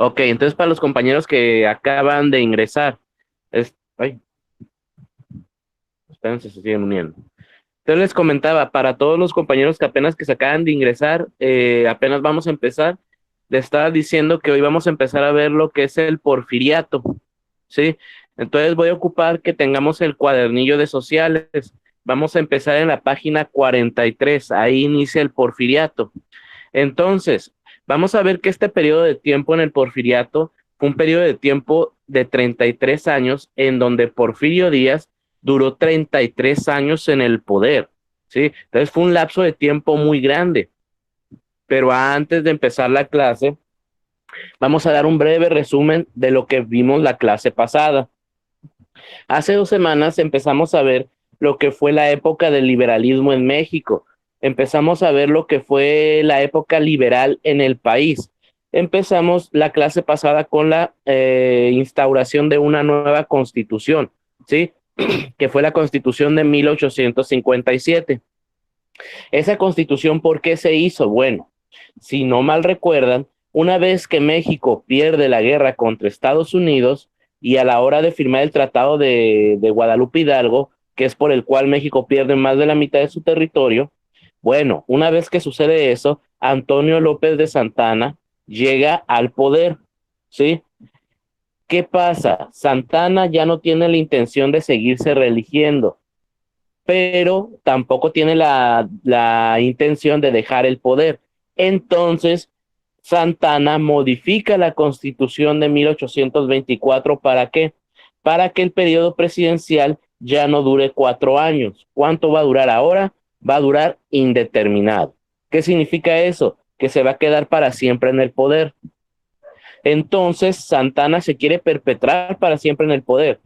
Ok, entonces para los compañeros que acaban de ingresar, ay, espérense, se siguen uniendo. Entonces les comentaba, para todos los compañeros que se acaban de ingresar, apenas vamos a empezar, les estaba diciendo que hoy vamos a empezar a ver lo que es el porfiriato, ¿sí? Entonces voy a ocupar que tengamos el cuadernillo de sociales. Vamos a empezar en la página 43, ahí inicia el porfiriato. Entonces, vamos a ver que este periodo de tiempo en el porfiriato fue un periodo de tiempo de 33 años en donde Porfirio Díaz duró 33 años en el poder, ¿sí? Entonces fue un lapso de tiempo muy grande. Pero antes de empezar la clase, vamos a dar un breve resumen de lo que vimos la clase pasada. Hace 2 semanas empezamos a ver lo que fue la época del liberalismo en México. Empezamos a ver lo que fue la época liberal en el país. Empezamos la clase pasada con la instauración de una nueva constitución, ¿sí? Que fue la constitución de 1857. Esa constitución, ¿por qué se hizo? Bueno, si no mal recuerdan, una vez que México pierde la guerra contra Estados Unidos y a la hora de firmar el Tratado de Guadalupe Hidalgo, que es por el cual México pierde más de la mitad de su territorio, bueno, una vez que sucede eso, Antonio López de Santana llega al poder, ¿sí? ¿Qué pasa? Santana ya no tiene la intención de seguirse reeligiendo, pero tampoco tiene la intención de dejar el poder. Entonces, Santana modifica la constitución de 1824. ¿Para qué? Para que el periodo presidencial ya no dure 4 años. ¿Cuánto va a durar ahora? Va a durar indeterminado. ¿Qué significa eso? Que se va a quedar para siempre en el poder. Entonces, Santana se quiere perpetrar para siempre en el poder.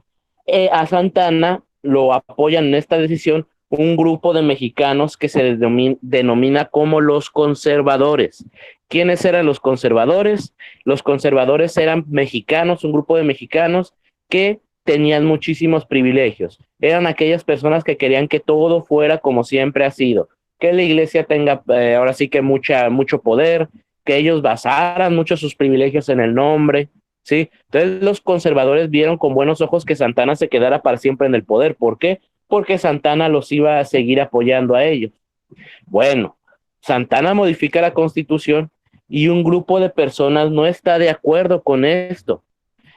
A Santana lo apoyan en esta decisión un grupo de mexicanos que se denomina como los conservadores. ¿Quiénes eran los conservadores? Los conservadores eran mexicanos, un grupo de mexicanos que tenían muchísimos privilegios. Eran aquellas personas que querían que todo fuera como siempre ha sido, que la iglesia tenga ahora sí que mucho poder, que ellos basaran mucho sus privilegios en el nombre, ¿sí? Entonces los conservadores vieron con buenos ojos que Santana se quedara para siempre en el poder. ¿Por qué? Porque Santana los iba a seguir apoyando a ellos. Bueno, Santana modifica la constitución y un grupo de personas no está de acuerdo con esto.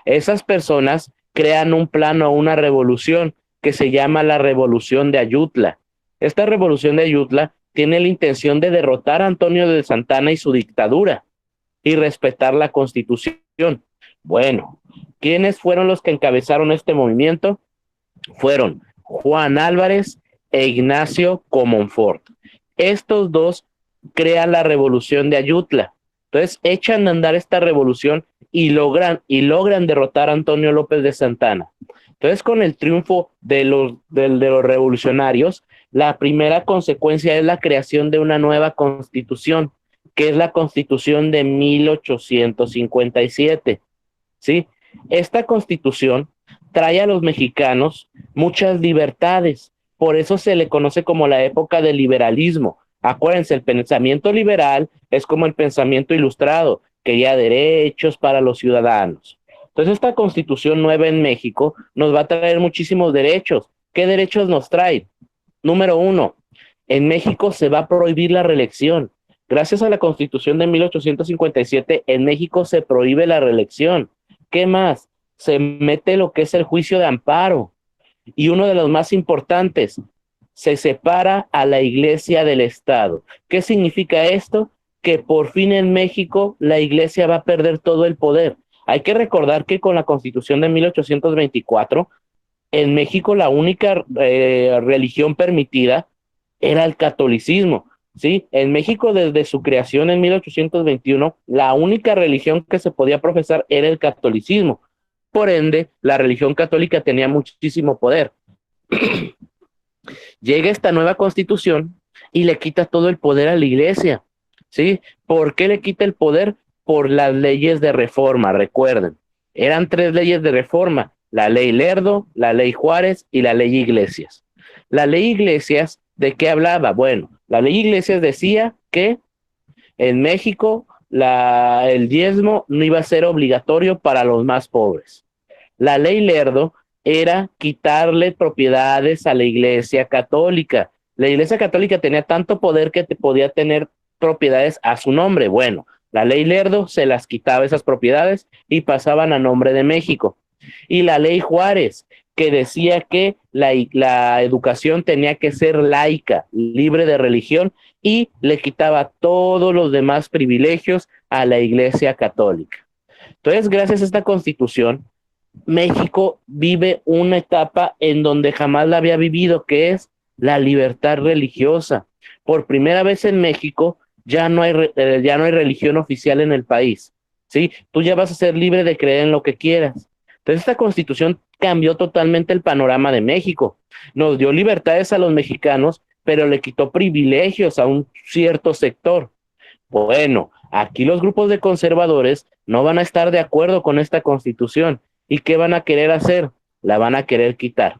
Esas personas crean un plan o una revolución que se llama la Revolución de Ayutla. Esta Revolución de Ayutla tiene la intención de derrotar a Antonio de Santana y su dictadura y respetar la constitución. Bueno, ¿quiénes fueron los que encabezaron este movimiento? Fueron Juan Álvarez e Ignacio Comonfort. Estos dos crean la Revolución de Ayutla. Entonces echan a andar esta revolución y logran derrotar a Antonio López de Santana. Entonces, con el triunfo de los revolucionarios, la primera consecuencia es la creación de una nueva constitución, que es la constitución de 1857. ¿Sí? Esta constitución trae a los mexicanos muchas libertades, por eso se le conoce como la época del liberalismo. Acuérdense, el pensamiento liberal es como el pensamiento ilustrado, quería derechos para los ciudadanos. Entonces, esta constitución nueva en México nos va a traer muchísimos derechos. ¿Qué derechos nos trae? Número uno, en México se va a prohibir la reelección. Gracias a la constitución de 1857, en México se prohíbe la reelección. ¿Qué más? Se mete lo que es el juicio de amparo. Y uno de los más importantes, se separa a la iglesia del Estado. ¿Qué significa esto? Que por fin en México la iglesia va a perder todo el poder. Hay que recordar que con la constitución de 1824, en México la única religión permitida era el catolicismo. ¿Sí? En México, desde su creación en 1821, la única religión que se podía profesar era el catolicismo. Por ende, la religión católica tenía muchísimo poder. Llega esta nueva constitución y le quita todo el poder a la iglesia. ¿Sí? ¿Por qué le quita el poder? Por las leyes de reforma, recuerden. Eran 3 leyes de reforma: la ley Lerdo, la ley Juárez y la ley Iglesias. La ley Iglesias, ¿de qué hablaba? Bueno, la ley Iglesias decía que en México el diezmo no iba a ser obligatorio para los más pobres. La ley Lerdo era quitarle propiedades a la Iglesia Católica. La Iglesia Católica tenía tanto poder que te podía tener propiedades a su nombre. Bueno, la ley Lerdo se las quitaba esas propiedades y pasaban a nombre de México. Y la ley Juárez, que decía que la educación tenía que ser laica, libre de religión, y le quitaba todos los demás privilegios a la Iglesia Católica. Entonces, gracias a esta constitución, México vive una etapa en donde jamás la había vivido, que es la libertad religiosa. Por primera vez en México ya no hay religión oficial en el país, ¿sí? Tú ya vas a ser libre de creer en lo que quieras. Entonces esta constitución cambió totalmente el panorama de México. Nos dio libertades a los mexicanos, pero le quitó privilegios a un cierto sector. Bueno, aquí los grupos de conservadores no van a estar de acuerdo con esta constitución. ¿Y qué van a querer hacer? La van a querer quitar.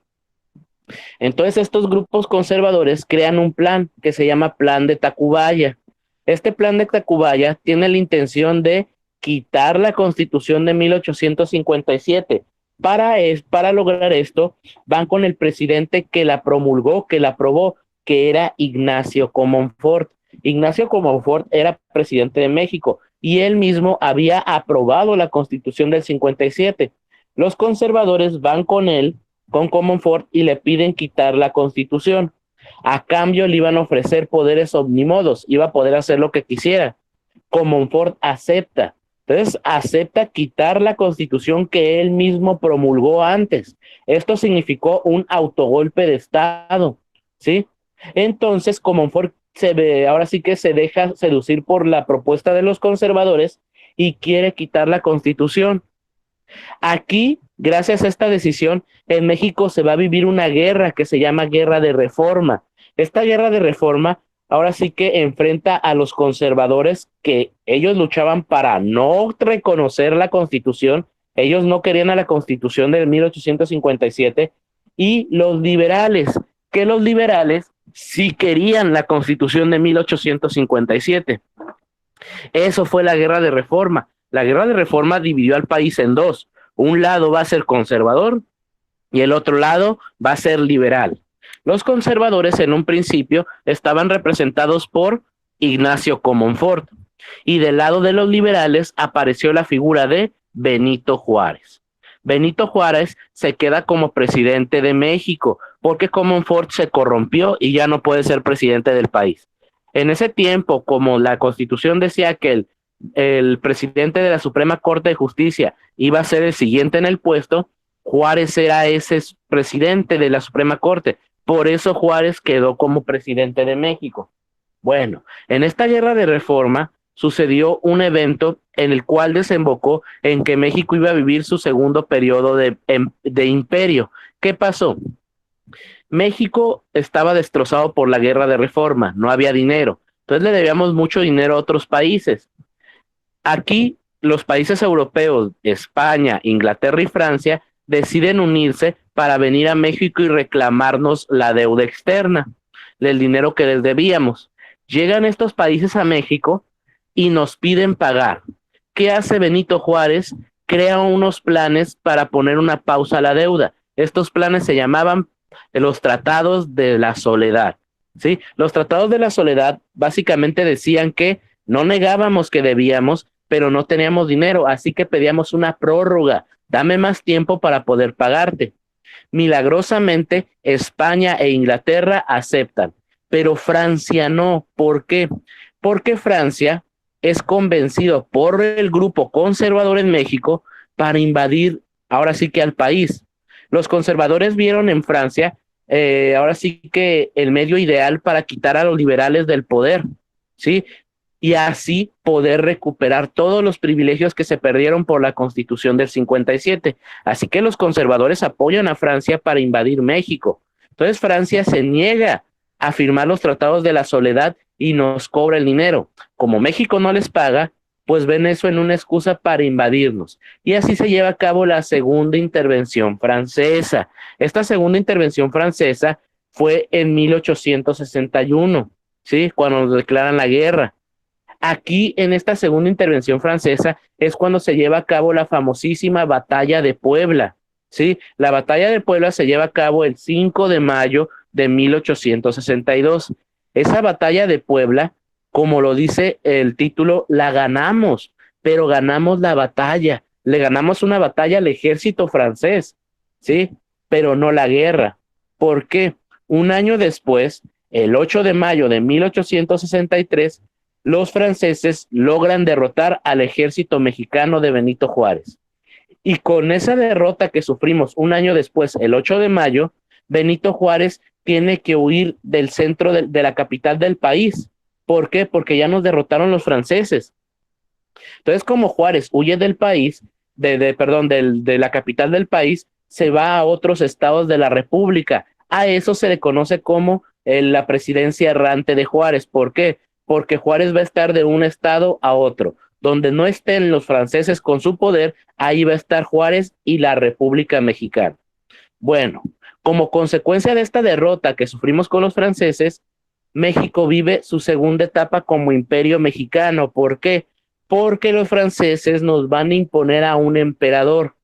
Entonces estos grupos conservadores crean un plan que se llama Plan de Tacubaya. Este plan de Tacubaya tiene la intención de quitar la Constitución de 1857. Para lograr esto, van con el presidente que la promulgó, que la aprobó, que era Ignacio Comonfort. Ignacio Comonfort era presidente de México y él mismo había aprobado la Constitución del 57. Los conservadores van con él, con Comonfort, y le piden quitar la Constitución. A cambio le iban a ofrecer poderes omnímodos, iba a poder hacer lo que quisiera. Comonfort acepta. Entonces acepta quitar la Constitución que él mismo promulgó antes. Esto significó un autogolpe de Estado, ¿sí? Entonces Comonfort ahora sí que se deja seducir por la propuesta de los conservadores y quiere quitar la Constitución. Aquí, gracias a esta decisión, en México se va a vivir una guerra que se llama Guerra de Reforma. Esta guerra de reforma ahora sí que enfrenta a los conservadores, que ellos luchaban para no reconocer la Constitución, ellos no querían a la Constitución de 1857, y los liberales, que los liberales sí querían la Constitución de 1857. Eso fue la guerra de reforma. La guerra de reforma dividió al país en dos. Un lado va a ser conservador y el otro lado va a ser liberal. Los conservadores en un principio estaban representados por Ignacio Comonfort y del lado de los liberales apareció la figura de Benito Juárez. Benito Juárez se queda como presidente de México porque Comonfort se corrompió y ya no puede ser presidente del país. En ese tiempo, como la Constitución decía que el presidente de la Suprema Corte de Justicia iba a ser el siguiente en el puesto, Juárez era ese presidente de la Suprema Corte. Por eso Juárez quedó como presidente de México. Bueno, en esta guerra de reforma sucedió un evento en el cual desembocó en que México iba a vivir su segundo periodo de imperio. ¿Qué pasó? México estaba destrozado por la guerra de reforma, no había dinero. Entonces le debíamos mucho dinero a otros países. Aquí los países europeos, España, Inglaterra y Francia, deciden unirse para venir a México y reclamarnos la deuda externa, del dinero que les debíamos. Llegan estos países a México y nos piden pagar. ¿Qué hace Benito Juárez? Crea unos planes para poner una pausa a la deuda. Estos planes se llamaban los Tratados de la Soledad, ¿sí? Los Tratados de la Soledad básicamente decían que no negábamos que debíamos, pero no teníamos dinero, así que pedíamos una prórroga. Dame más tiempo para poder pagarte. Milagrosamente, España e Inglaterra aceptan, pero Francia no. ¿Por qué? Porque Francia es convencido por el grupo conservador en México para invadir ahora sí que al país. Los conservadores vieron en Francia ahora sí que el medio ideal para quitar a los liberales del poder, ¿sí? Y así poder recuperar todos los privilegios que se perdieron por la Constitución del 57. Así que los conservadores apoyan a Francia para invadir México. Entonces Francia se niega a firmar los Tratados de la Soledad y nos cobra el dinero. Como México no les paga, pues ven eso en una excusa para invadirnos. Y así se lleva a cabo la segunda intervención francesa. Esta segunda intervención francesa fue en 1861, ¿sí? Cuando nos declaran la guerra. Aquí, en esta segunda intervención francesa, es cuando se lleva a cabo la famosísima Batalla de Puebla, ¿sí? La Batalla de Puebla se lleva a cabo el 5 de mayo de 1862. Esa Batalla de Puebla, como lo dice el título, la ganamos, pero ganamos la batalla. Le ganamos una batalla al ejército francés, ¿sí? Pero no la guerra. ¿Por qué? Un año después, el 8 de mayo de 1863, los franceses logran derrotar al ejército mexicano de Benito Juárez. Y con esa derrota que sufrimos un año después, el 8 de mayo, Benito Juárez tiene que huir del centro de la capital del país. ¿Por qué? Porque ya nos derrotaron los franceses. Entonces, como Juárez huye del país, de la capital del país, se va a otros estados de la República. A eso se le conoce como la presidencia errante de Juárez. ¿Por qué? Porque Juárez va a estar de un estado a otro. Donde no estén los franceses con su poder, ahí va a estar Juárez y la República Mexicana. Bueno, como consecuencia de esta derrota que sufrimos con los franceses, México vive su segunda etapa como imperio mexicano. ¿Por qué? Porque los franceses nos van a imponer a un emperador.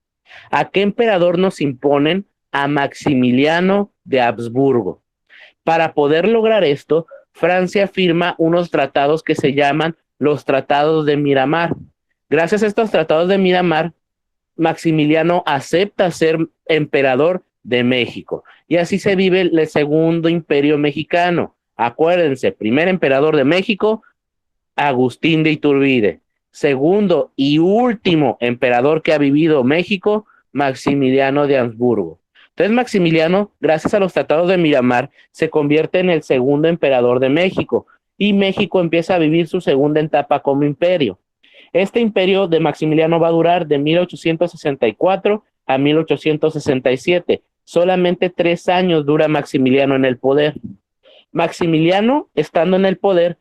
¿A qué emperador nos imponen? A Maximiliano de Habsburgo. Para poder lograr esto, Francia firma unos tratados que se llaman los tratados de Miramar. Gracias a estos tratados de Miramar, Maximiliano acepta ser emperador de México. Y así se vive el segundo imperio mexicano. Acuérdense, primer emperador de México, Agustín de Iturbide. Segundo y último emperador que ha vivido México, Maximiliano de Habsburgo. Entonces Maximiliano, gracias a los tratados de Miramar, se convierte en el segundo emperador de México y México empieza a vivir su segunda etapa como imperio. Este imperio de Maximiliano va a durar de 1864 a 1867. Solamente 3 años dura Maximiliano en el poder. Maximiliano, estando en el poder,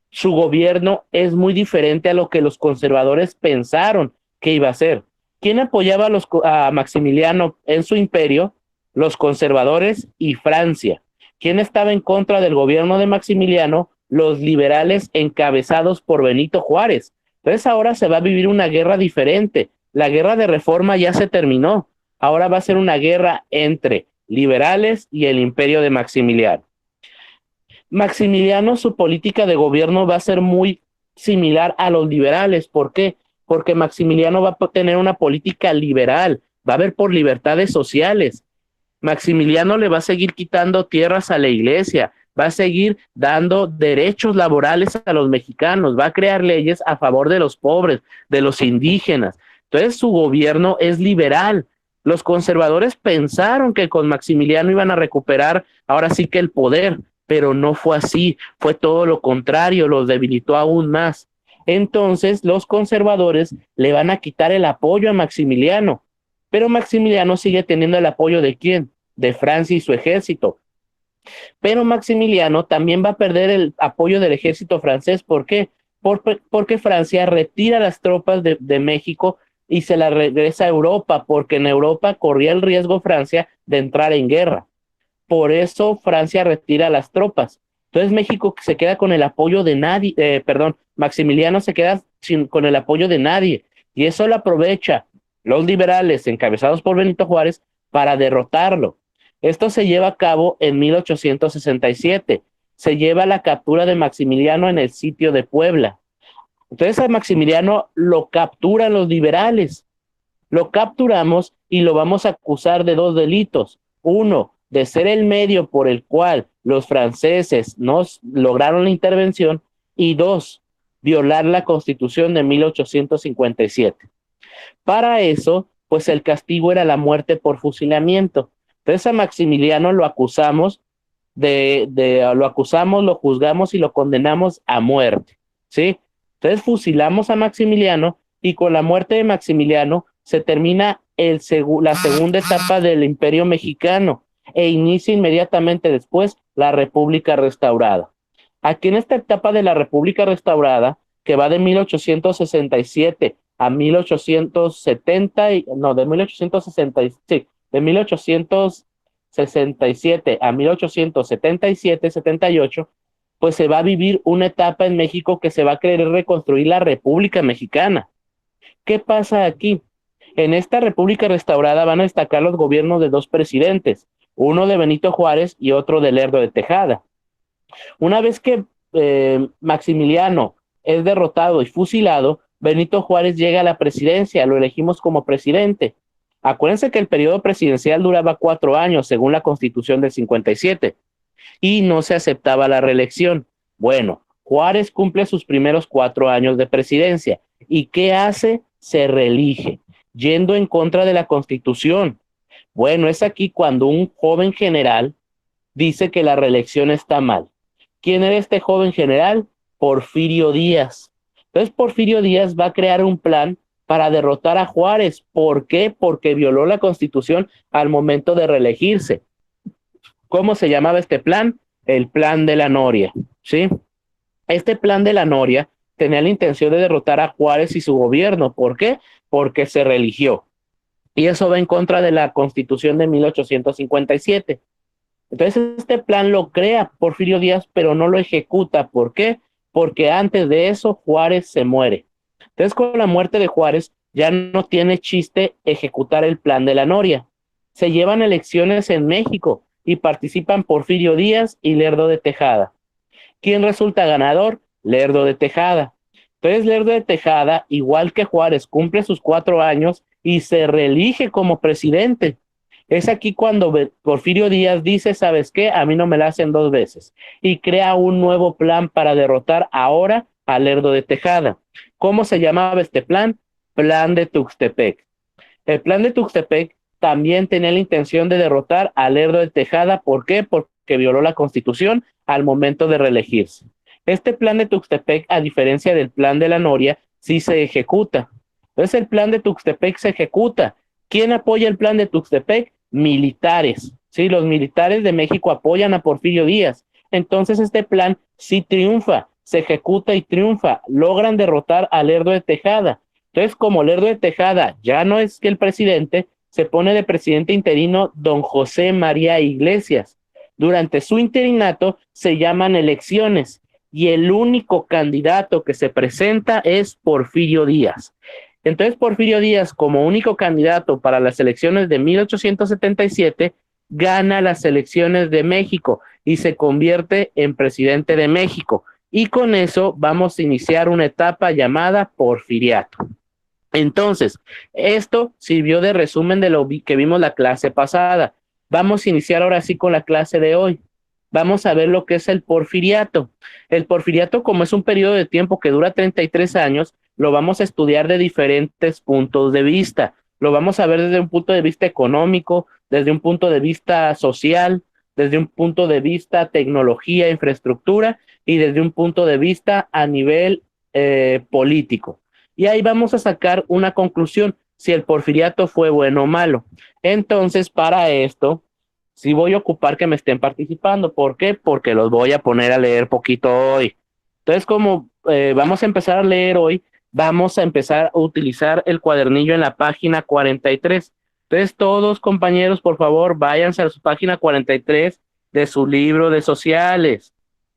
su gobierno es muy diferente a lo que los conservadores pensaron que iba a ser. ¿Quién apoyaba a Maximiliano en su imperio? Los conservadores y Francia. ¿Quién estaba en contra del gobierno de Maximiliano? Los liberales encabezados por Benito Juárez. Entonces ahora se va a vivir una guerra diferente. La guerra de reforma ya se terminó. Ahora va a ser una guerra entre liberales y el imperio de Maximiliano. Maximiliano, su política de gobierno va a ser muy similar a los liberales. ¿Por qué? Porque Maximiliano va a tener una política liberal, va a haber por libertades sociales. Maximiliano le va a seguir quitando tierras a la iglesia, va a seguir dando derechos laborales a los mexicanos, va a crear leyes a favor de los pobres, de los indígenas. Entonces su gobierno es liberal. Los conservadores pensaron que con Maximiliano iban a recuperar ahora sí que el poder, pero no fue así, fue todo lo contrario, los debilitó aún más. Entonces los conservadores le van a quitar el apoyo a Maximiliano, pero Maximiliano sigue teniendo el apoyo ¿de quién? De Francia y su ejército. Pero Maximiliano también va a perder el apoyo del ejército francés. ¿Por qué? Porque Francia retira las tropas de México y se las regresa a Europa, porque en Europa corría el riesgo Francia de entrar en guerra. Por eso Francia retira las tropas. Entonces México se queda con el apoyo de nadie, Maximiliano se queda con el apoyo de nadie. Y eso lo aprovecha los liberales encabezados por Benito Juárez para derrotarlo. Esto se lleva a cabo en 1867. Se lleva la captura de Maximiliano en el sitio de Puebla. Entonces a Maximiliano lo capturan los liberales. Lo capturamos y lo vamos a acusar de 2 delitos. Uno, de ser el medio por el cual los franceses nos lograron la intervención. Y 2, violar la Constitución de 1857. Para eso, pues el castigo era la muerte por fusilamiento. Entonces a Maximiliano lo acusamos, lo juzgamos y lo condenamos a muerte, ¿sí? Entonces fusilamos a Maximiliano y con la muerte de Maximiliano se termina la segunda etapa del Imperio Mexicano e inicia inmediatamente después la República Restaurada. Aquí en esta etapa de la República Restaurada, que va de 1867 a 1870, de 1867 a 1877, 78, pues se va a vivir una etapa en México que se va a querer reconstruir la República Mexicana. ¿Qué pasa aquí? En esta República restaurada van a destacar los gobiernos de dos presidentes, uno de Benito Juárez y otro de Lerdo de Tejada. Una vez que Maximiliano es derrotado y fusilado, Benito Juárez llega a la presidencia, lo elegimos como presidente. Acuérdense que el periodo presidencial duraba 4 años, según la Constitución del 57, y no se aceptaba la reelección. Bueno, Juárez cumple sus primeros 4 años de presidencia. ¿Y qué hace? Se reelige, yendo en contra de la Constitución. Bueno, es aquí cuando un joven general dice que la reelección está mal. ¿Quién era este joven general? Porfirio Díaz. Entonces Porfirio Díaz va a crear un plan para derrotar a Juárez. ¿Por qué? Porque violó la Constitución al momento de reelegirse. ¿Cómo se llamaba este plan? El Plan de la Noria, ¿sí? Este Plan de la Noria tenía la intención de derrotar a Juárez y su gobierno. ¿Por qué? Porque se reeligió. Y eso va en contra de la Constitución de 1857. Entonces este plan lo crea Porfirio Díaz, pero no lo ejecuta. ¿Por qué? Porque antes de eso Juárez se muere. Entonces con la muerte de Juárez ya no tiene chiste ejecutar el Plan de la Noria. Se llevan elecciones en México y participan Porfirio Díaz y Lerdo de Tejada. ¿Quién resulta ganador? Lerdo de Tejada. Entonces Lerdo de Tejada, igual que Juárez, cumple sus 4 años y se reelige como presidente. Es aquí cuando Porfirio Díaz dice, ¿sabes qué? A mí no me la hacen 2 veces. Y crea un nuevo plan para derrotar ahora a Lerdo de Tejada. ¿Cómo se llamaba este plan? Plan de Tuxtepec. El plan de Tuxtepec también tenía la intención de derrotar a Lerdo de Tejada. ¿Por qué? Porque violó la Constitución al momento de reelegirse. Este plan de Tuxtepec, a diferencia del plan de la Noria, sí se ejecuta. Entonces el plan de Tuxtepec se ejecuta. ¿Quién apoya el plan de Tuxtepec? Militares. Sí, los militares de México apoyan a Porfirio Díaz. Entonces este plan sí triunfa, se ejecuta y triunfa. Logran derrotar a Lerdo de Tejada. Entonces, como Lerdo de Tejada ya no es que el presidente, se pone de presidente interino don José María Iglesias. Durante su interinato se llaman elecciones y el único candidato que se presenta es Porfirio Díaz. Entonces Porfirio Díaz, como único candidato para las elecciones de 1877, gana las elecciones de México y se convierte en presidente de México. Y con eso vamos a iniciar una etapa llamada Porfiriato. Entonces, esto sirvió de resumen de lo que vimos la clase pasada. Vamos a iniciar ahora sí con la clase de hoy. Vamos a ver lo que es el Porfiriato. El Porfiriato, como es un periodo de tiempo que dura 33 años, lo vamos a estudiar de diferentes puntos de vista. Lo vamos a ver desde un punto de vista económico, desde un punto de vista social, desde un punto de vista tecnología, infraestructura y desde un punto de vista a nivel político. Y ahí vamos a sacar una conclusión, si el Porfiriato fue bueno o malo. Entonces, para esto, sí voy a ocupar que me estén participando. ¿Por qué? Porque los voy a poner a leer poquito hoy. Entonces, como vamos a empezar a leer hoy, vamos a empezar a utilizar el cuadernillo en la página 43. Entonces, todos compañeros, por favor, váyanse a su página 43 de su libro de sociales.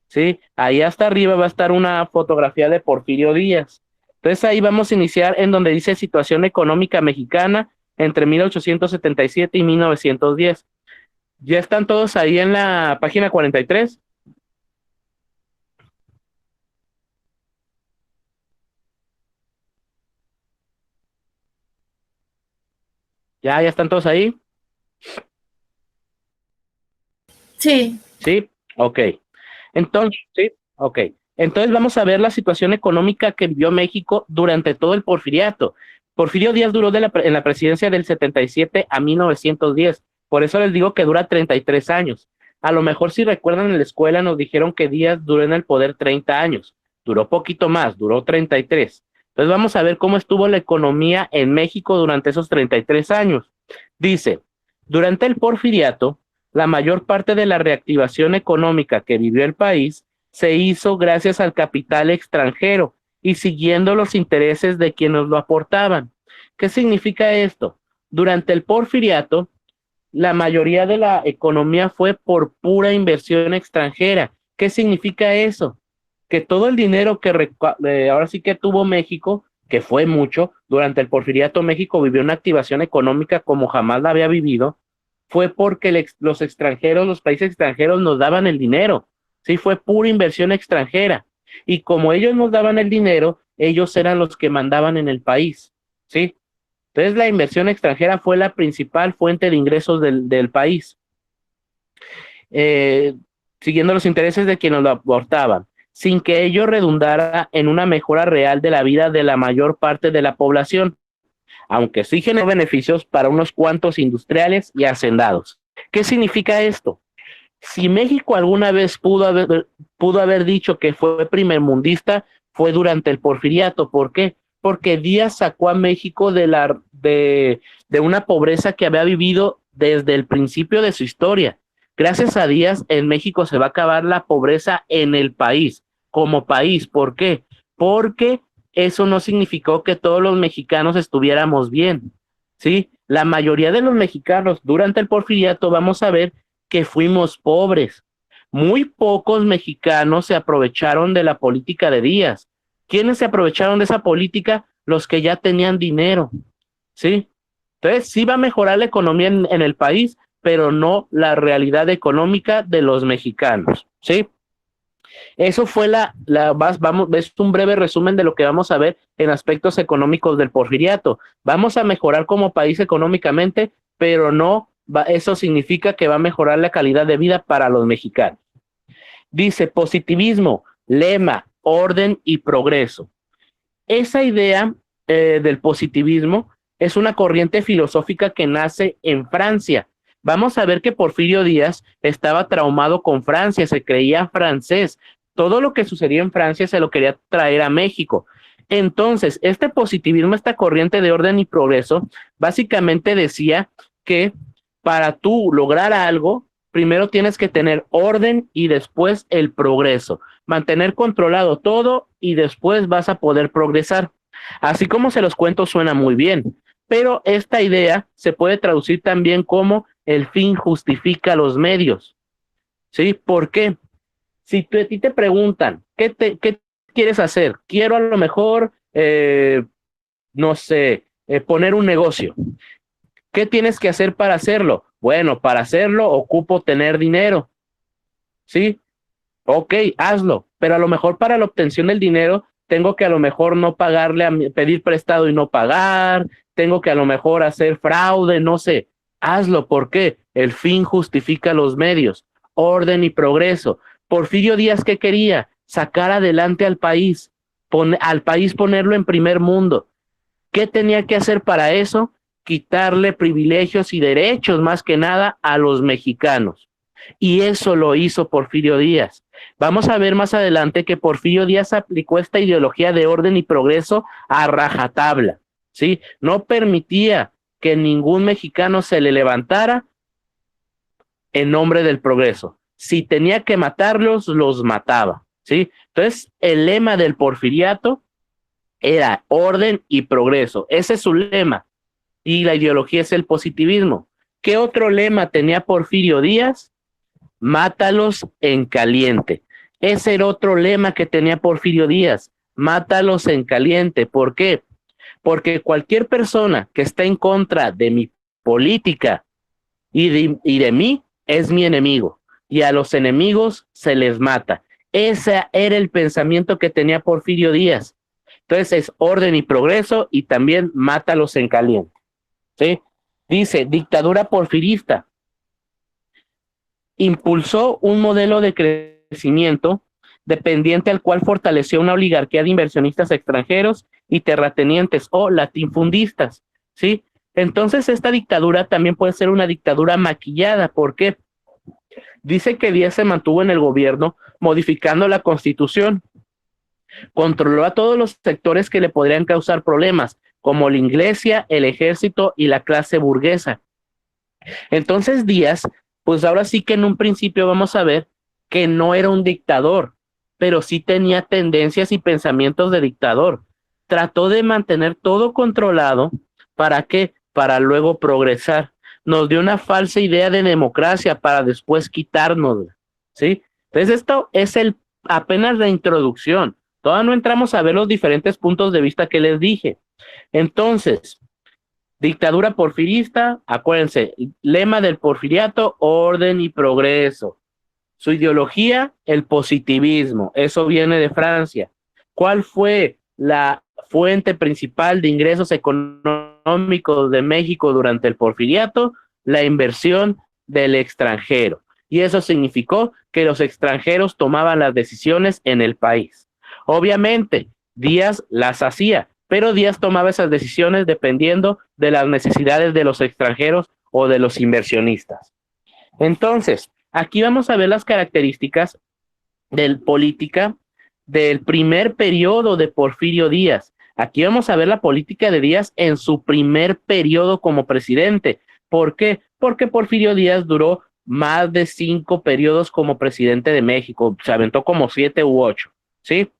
¿Sí? Ahí hasta arriba va a estar una fotografía de Porfirio Díaz. Entonces, ahí vamos a iniciar en donde dice situación económica mexicana entre 1877 y 1910. ¿Ya están todos ahí en la página 43? ¿Ya están todos ahí? Sí. Sí, ok. Entonces, sí, ok. Entonces vamos a ver la situación económica que vivió México durante todo el porfiriato. Porfirio Díaz duró en la presidencia del 77 a 1910. Por eso les digo que dura 33 años. A lo mejor si recuerdan en la escuela nos dijeron que Díaz duró en el poder 30 años. Duró poquito más, duró 33. Entonces vamos a ver cómo estuvo la economía en México durante esos 33 años. Dice, durante el porfiriato, la mayor parte de la reactivación económica que vivió el país se hizo gracias al capital extranjero y siguiendo los intereses de quienes lo aportaban. ¿Qué significa esto? Durante el porfiriato, la mayoría de la economía fue por pura inversión extranjera. ¿Qué significa eso? Que todo el dinero que ahora sí que tuvo México, que fue mucho, durante el Porfiriato México vivió una activación económica como jamás la había vivido, fue porque los extranjeros, los países extranjeros nos daban el dinero, ¿sí? Fue pura inversión extranjera. Y como ellos nos daban el dinero, ellos eran los que mandaban en el país, ¿sí? Entonces la inversión extranjera fue la principal fuente de ingresos del país, eh, siguiendo los intereses de quienes lo aportaban, sin que ello redundara en una mejora real de la vida de la mayor parte de la población, aunque sí generó beneficios para unos cuantos industriales y hacendados. ¿Qué significa esto? Si México alguna vez pudo haber dicho que fue primermundista, fue durante el Porfiriato. ¿Por qué? Porque Díaz sacó a México de una pobreza que había vivido desde el principio de su historia. Gracias a Díaz, en México se va a acabar la pobreza en el país, como país. ¿Por qué? Porque eso no significó que todos los mexicanos estuviéramos bien, ¿sí? La mayoría de los mexicanos durante el Porfiriato, vamos a ver que fuimos pobres. Muy pocos mexicanos se aprovecharon de la política de Díaz. ¿Quiénes se aprovecharon de esa política? Los que ya tenían dinero, ¿sí? Entonces, sí va a mejorar la economía en el país, pero no la realidad económica de los mexicanos, ¿sí? Eso fue es un breve resumen de lo que vamos a ver en aspectos económicos del Porfiriato. Vamos a mejorar como país económicamente, pero no eso significa que va a mejorar la calidad de vida para los mexicanos. Dice positivismo, lema, orden y progreso. Esa idea del positivismo es una corriente filosófica que nace en Francia. Vamos a ver que Porfirio Díaz estaba traumado con Francia, se creía francés. Todo lo que sucedía en Francia se lo quería traer a México. Entonces, este positivismo, esta corriente de orden y progreso, básicamente decía que para tú lograr algo, primero tienes que tener orden y después el progreso. Mantener controlado todo y después vas a poder progresar. Así como se los cuento suena muy bien, pero esta idea se puede traducir también como el fin justifica los medios. ¿Sí? ¿Por qué? Si a ti te preguntan, ¿qué quieres hacer? Quiero a lo mejor, no sé, poner un negocio. ¿Qué tienes que hacer para hacerlo? Bueno, para hacerlo ocupo tener dinero. ¿Sí? Ok, hazlo, pero a lo mejor para la obtención del dinero tengo que a lo mejor no pagarle, pedir prestado y no pagar, tengo que a lo mejor hacer fraude, no sé, hazlo, ¿por qué? El fin justifica los medios, orden y progreso. Porfirio Díaz, ¿qué quería? Sacar adelante al país, al país ponerlo en primer mundo. ¿Qué tenía que hacer para eso? Quitarle privilegios y derechos más que nada a los mexicanos. Y eso lo hizo Porfirio Díaz. Vamos a ver más adelante que Porfirio Díaz aplicó esta ideología de orden y progreso a rajatabla, ¿sí? No permitía que ningún mexicano se le levantara en nombre del progreso. Si tenía que matarlos, los mataba, ¿sí? Entonces, el lema del porfiriato era orden y progreso. Ese es su lema. Y la ideología es el positivismo. ¿Qué otro lema tenía Porfirio Díaz? Mátalos en caliente. Ese era otro lema que tenía Porfirio Díaz. Mátalos en caliente. ¿Por qué? Porque cualquier persona que está en contra de mi política y de mí es mi enemigo. Y a los enemigos se les mata. Ese era el pensamiento que tenía Porfirio Díaz. Entonces es orden y progreso y también mátalos en caliente. ¿Sí? Dice, dictadura porfirista. Impulsó un modelo de crecimiento dependiente al cual fortaleció una oligarquía de inversionistas extranjeros y terratenientes o latifundistas, ¿sí? Entonces esta dictadura también puede ser una dictadura maquillada. ¿Por qué? Dice que Díaz se mantuvo en el gobierno modificando la constitución, controló a todos los sectores que le podrían causar problemas, como la iglesia, el ejército y la clase burguesa. Entonces Díaz, pues ahora sí que en un principio vamos a ver que no era un dictador, pero sí tenía tendencias y pensamientos de dictador. Trató de mantener todo controlado. ¿Para qué? Para luego progresar. Nos dio una falsa idea de democracia para después quitárnosla, ¿sí? Entonces esto es apenas la introducción. Todavía no entramos a ver los diferentes puntos de vista que les dije. Entonces, dictadura porfirista, acuérdense, lema del porfiriato, orden y progreso. Su ideología, el positivismo, eso viene de Francia. ¿Cuál fue la fuente principal de ingresos económicos de México durante el porfiriato? La inversión del extranjero. Y eso significó que los extranjeros tomaban las decisiones en el país. Obviamente, Díaz las hacía, pero Díaz tomaba esas decisiones dependiendo de las necesidades de los extranjeros o de los inversionistas. Entonces, aquí vamos a ver las características de política del primer periodo de Porfirio Díaz. Aquí vamos a ver la política de Díaz en su primer periodo como presidente. ¿Por qué? Porque Porfirio Díaz duró más de 5 periodos como presidente de México. Se aventó como 7 u 8, ¿sí?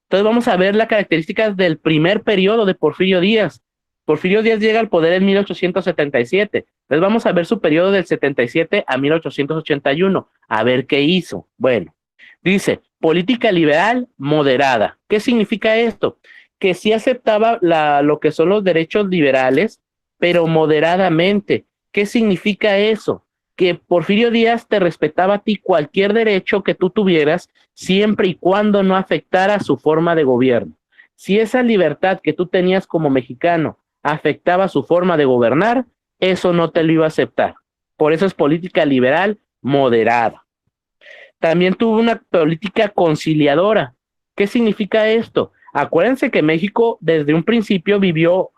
Entonces vamos a ver las características del primer periodo de Porfirio Díaz. Porfirio Díaz llega al poder en 1877. Entonces vamos a ver su periodo del 77 a 1881. A ver qué hizo. Bueno, dice, política liberal moderada. ¿Qué significa esto? Que sí aceptaba lo que son los derechos liberales, pero moderadamente. ¿Qué significa eso? Que Porfirio Díaz te respetaba a ti cualquier derecho que tú tuvieras, siempre y cuando no afectara su forma de gobierno. Si esa libertad que tú tenías como mexicano afectaba su forma de gobernar, eso no te lo iba a aceptar. Por eso es política liberal moderada. También tuvo una política conciliadora. ¿Qué significa esto? Acuérdense que México desde un principio vivió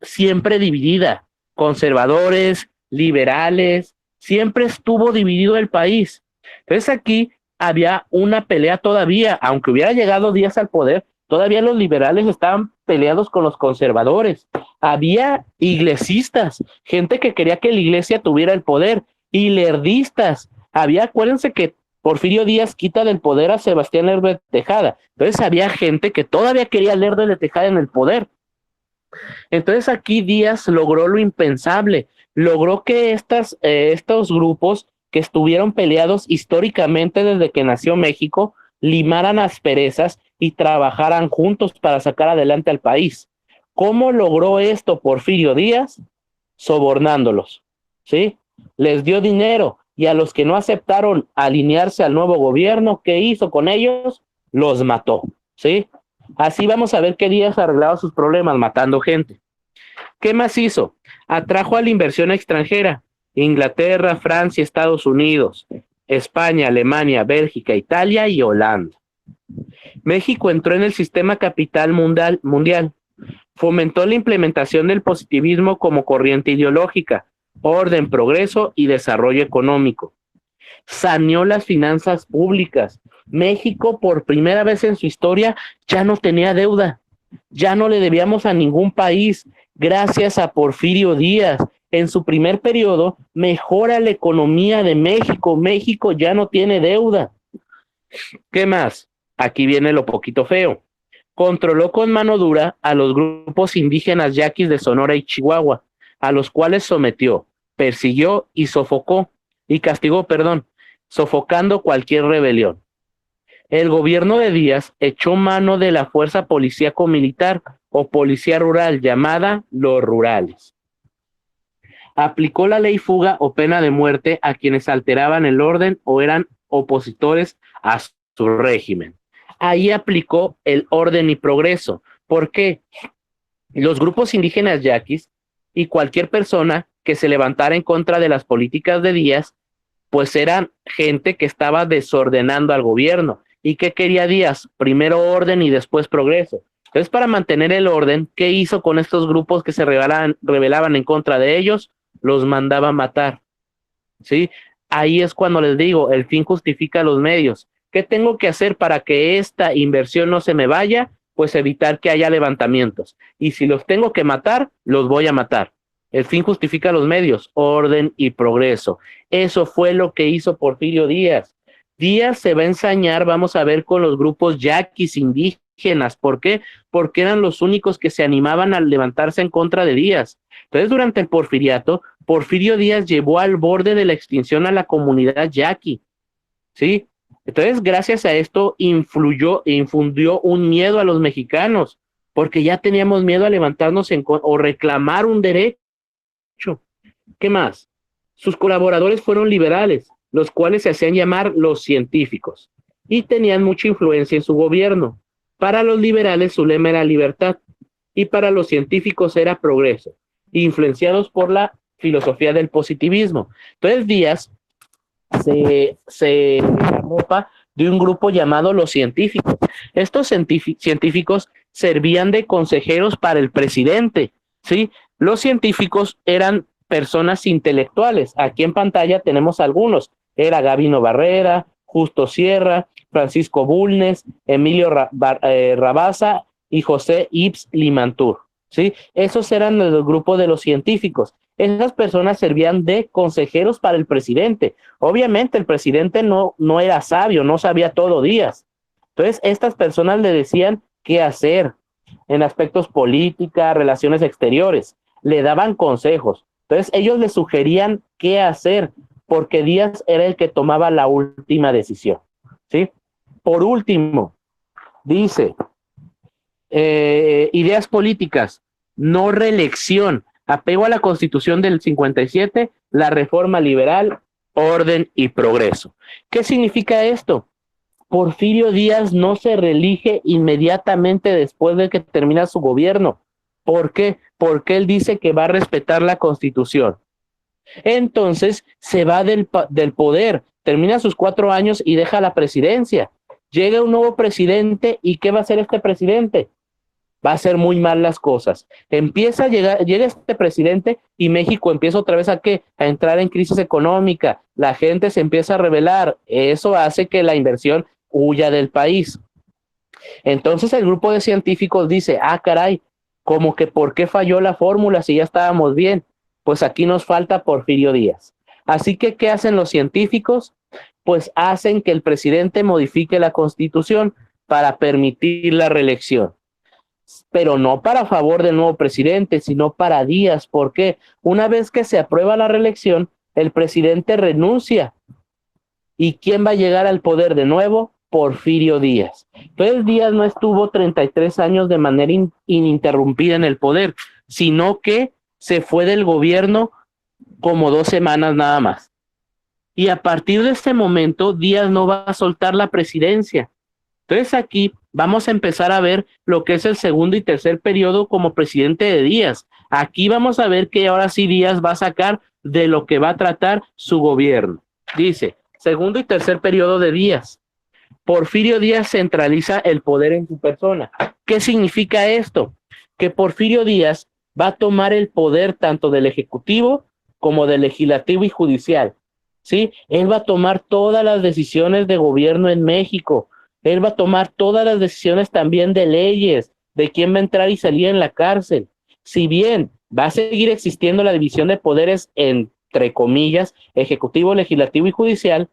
siempre dividida, conservadores, liberales, siempre estuvo dividido el país. Entonces aquí había una pelea todavía, aunque hubiera llegado Díaz al poder, todavía los liberales estaban peleados con los conservadores. Había iglesistas, gente que quería que la iglesia tuviera el poder, y lerdistas. Acuérdense que Porfirio Díaz quita del poder a Sebastián Lerdo de Tejada. Entonces había gente que todavía quería a Lerdo de Tejada en el poder. Entonces aquí Díaz logró lo impensable, logró que estos grupos que estuvieron peleados históricamente desde que nació México limaran asperezas y trabajaran juntos para sacar adelante al país. ¿Cómo logró esto Porfirio Díaz? Sobornándolos, ¿sí? Les dio dinero y a los que no aceptaron alinearse al nuevo gobierno, ¿qué hizo con ellos? Los mató, ¿sí? Así vamos a ver que Díaz arreglaba sus problemas matando gente. ¿Qué más hizo? Atrajo a la inversión extranjera. Inglaterra, Francia, Estados Unidos, España, Alemania, Bélgica, Italia y Holanda. México entró en el sistema capital mundial. Fomentó la implementación del positivismo como corriente ideológica, orden, progreso y desarrollo económico. Saneó las finanzas públicas. México, por primera vez en su historia, ya no tenía deuda, ya no le debíamos a ningún país. Gracias a Porfirio Díaz, en su primer periodo, mejora la economía de México. México ya no tiene deuda. ¿Qué más? Aquí viene lo poquito feo. Controló con mano dura a los grupos indígenas yaquis de Sonora y Chihuahua, a los cuales sometió, persiguió y castigó, sofocando cualquier rebelión. El gobierno de Díaz echó mano de la fuerza policíaco-militar o policía rural llamada los rurales. Aplicó la ley fuga o pena de muerte a quienes alteraban el orden o eran opositores a su régimen. Ahí aplicó el orden y progreso. ¿Por qué? Los grupos indígenas yaquis y cualquier persona que se levantara en contra de las políticas de Díaz, pues eran gente que estaba desordenando al gobierno. ¿Y qué quería Díaz? Primero orden y después progreso. Entonces, para mantener el orden, ¿qué hizo con estos grupos que se rebelaban en contra de ellos? Los mandaba matar, ¿sí? Ahí es cuando les digo, el fin justifica los medios. ¿Qué tengo que hacer para que esta inversión no se me vaya? Pues evitar que haya levantamientos. Y si los tengo que matar, los voy a matar. El fin justifica los medios, orden y progreso. Eso fue lo que hizo Porfirio Díaz. Díaz se va a ensañar, vamos a ver, con los grupos yaquis indígenas. ¿Por qué? Porque eran los únicos que se animaban a levantarse en contra de Díaz. Entonces, durante el porfiriato, Porfirio Díaz llevó al borde de la extinción a la comunidad yaqui, ¿sí? Entonces, gracias a esto infundió un miedo a los mexicanos, porque ya teníamos miedo a levantarnos o reclamar un derecho. ¿Qué más? Sus colaboradores fueron liberales, los cuales se hacían llamar los científicos, y tenían mucha influencia en su gobierno. Para los liberales su lema era libertad, y para los científicos era progreso, influenciados por la filosofía del positivismo. Entonces Díaz se ocupa de un grupo llamado los científicos. Estos científicos servían de consejeros para el presidente, ¿sí? Los científicos eran personas intelectuales. Aquí en pantalla tenemos algunos. Era Gabino Barrera, Justo Sierra, Francisco Bulnes, Emilio Rabasa y José Ips Limantur, ¿sí? Esos eran el grupo de los científicos. Esas personas servían de consejeros para el presidente. Obviamente el presidente no era sabio, no sabía todo Díaz. Entonces estas personas le decían qué hacer en aspectos política, relaciones exteriores, le daban consejos. Entonces ellos le sugerían qué hacer porque Díaz era el que tomaba la última decisión, ¿sí? Por último, dice, ideas políticas, no reelección, apego a la Constitución del 57, la reforma liberal, orden y progreso. ¿Qué significa esto? Porfirio Díaz no se reelige inmediatamente después de que termina su gobierno. ¿Por qué? Porque él dice que va a respetar la Constitución. Entonces se va del poder, termina sus 4 años y deja la presidencia. Llega un nuevo presidente y ¿qué va a hacer este presidente? Va a hacer muy mal las cosas. Llega este presidente y México empieza otra vez a entrar en crisis económica. La gente se empieza a rebelar. Eso hace que la inversión huya del país. Entonces el grupo de científicos dice, caray, como que ¿por qué falló la fórmula si ya estábamos bien? Pues aquí nos falta Porfirio Díaz. Así que, ¿qué hacen los científicos? Pues hacen que el presidente modifique la Constitución para permitir la reelección, pero no para favor del nuevo presidente, sino para Díaz. ¿Por qué? Una vez que se aprueba la reelección, el presidente renuncia. ¿Y quién va a llegar al poder de nuevo? Porfirio Díaz. Entonces Díaz no estuvo 33 años de manera ininterrumpida en el poder, sino que se fue del gobierno como 2 semanas nada más. Y a partir de este momento, Díaz no va a soltar la presidencia. Entonces aquí vamos a empezar a ver lo que es el segundo y tercer periodo como presidente de Díaz. Aquí vamos a ver que ahora sí Díaz va a sacar de lo que va a tratar su gobierno. Dice, segundo y tercer periodo de Díaz. Porfirio Díaz centraliza el poder en su persona. ¿Qué significa esto? Que Porfirio Díaz va a tomar el poder tanto del Ejecutivo como del Legislativo y Judicial. ¿Sí? Él va a tomar todas las decisiones de gobierno en México. Él va a tomar todas las decisiones también de leyes, de quién va a entrar y salir en la cárcel. Si bien va a seguir existiendo la división de poderes entre comillas, ejecutivo, legislativo y judicial,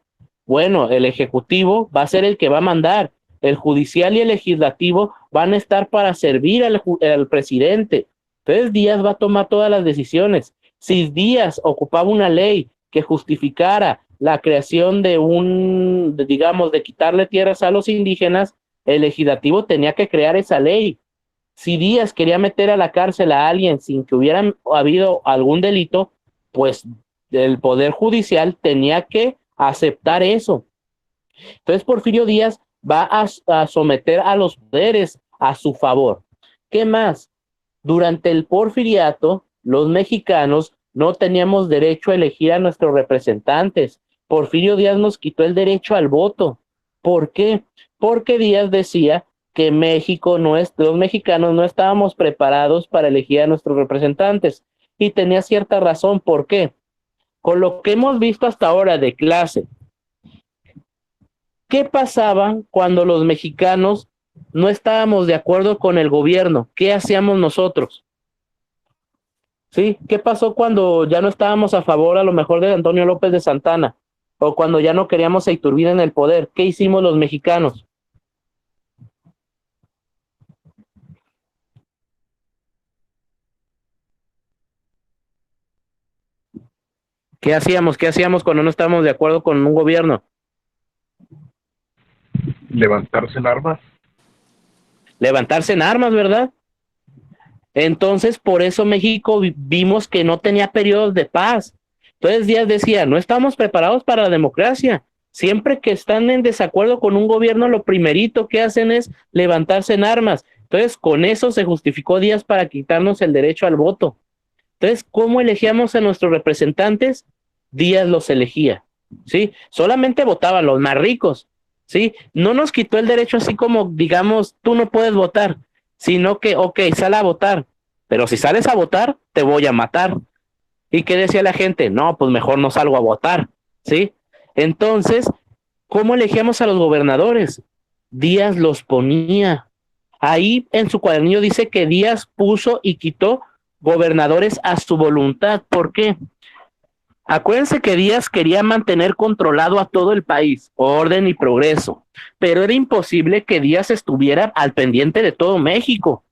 bueno, el ejecutivo va a ser el que va a mandar, el judicial y el legislativo van a estar para servir al presidente. Entonces Díaz va a tomar todas las decisiones. Si Díaz ocupaba una ley que justificara la creación digamos, de quitarle tierras a los indígenas, el legislativo tenía que crear esa ley. Si Díaz quería meter a la cárcel a alguien sin que hubiera habido algún delito, pues el Poder Judicial tenía que aceptar eso. Entonces Porfirio Díaz va a someter a los poderes a su favor. ¿Qué más? Durante el porfiriato, los mexicanos no teníamos derecho a elegir a nuestros representantes. Porfirio Díaz nos quitó el derecho al voto. ¿Por qué? Porque Díaz decía que los mexicanos no estábamos preparados para elegir a nuestros representantes. Y tenía cierta razón. ¿Por qué? Con lo que hemos visto hasta ahora de clase, ¿qué pasaba cuando los mexicanos no estábamos de acuerdo con el gobierno? ¿Qué hacíamos nosotros? ¿Sí? ¿Qué pasó cuando ya no estábamos a favor a lo mejor de Antonio López de Santana? O cuando ya no queríamos a Iturbide en el poder. ¿Qué hicimos los mexicanos? ¿Qué hacíamos? ¿Qué hacíamos cuando no estábamos de acuerdo con un gobierno? Levantarse en armas. Levantarse en armas, ¿verdad? Entonces, por eso México vimos que no tenía periodos de paz. Entonces Díaz decía, no estamos preparados para la democracia. Siempre que están en desacuerdo con un gobierno, lo primerito que hacen es levantarse en armas. Entonces, con eso se justificó Díaz para quitarnos el derecho al voto. Entonces, ¿cómo elegíamos a nuestros representantes? Díaz los elegía, ¿sí? Solamente votaban los más ricos, ¿sí? No nos quitó el derecho así como, digamos, tú no puedes votar, sino que, ok, sal a votar, pero si sales a votar, te voy a matar. ¿Y qué decía la gente? No, pues mejor no salgo a votar, ¿sí? Entonces, ¿cómo elegíamos a los gobernadores? Díaz los ponía. Ahí en su cuadernillo dice que Díaz puso y quitó gobernadores a su voluntad. ¿Por qué? Acuérdense que Díaz quería mantener controlado a todo el país, orden y progreso, pero era imposible que Díaz estuviera al pendiente de todo México.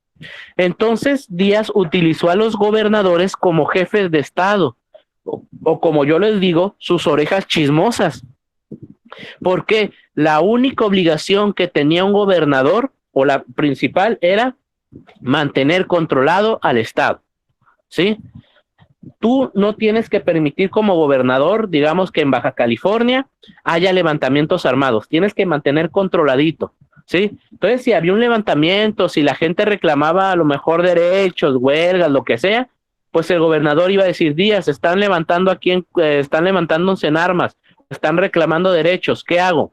Entonces Díaz utilizó a los gobernadores como jefes de Estado, o como yo les digo, sus orejas chismosas, porque la única obligación que tenía un gobernador, o la principal, era mantener controlado al Estado, ¿sí? Tú no tienes que permitir como gobernador, digamos que en Baja California haya levantamientos armados, tienes que mantener controladito, ¿sí? Entonces, si había un levantamiento, si la gente reclamaba a lo mejor derechos, huelgas, lo que sea, pues el gobernador iba a decir, Díaz, están levantando aquí, están levantándose en armas, están reclamando derechos, ¿qué hago?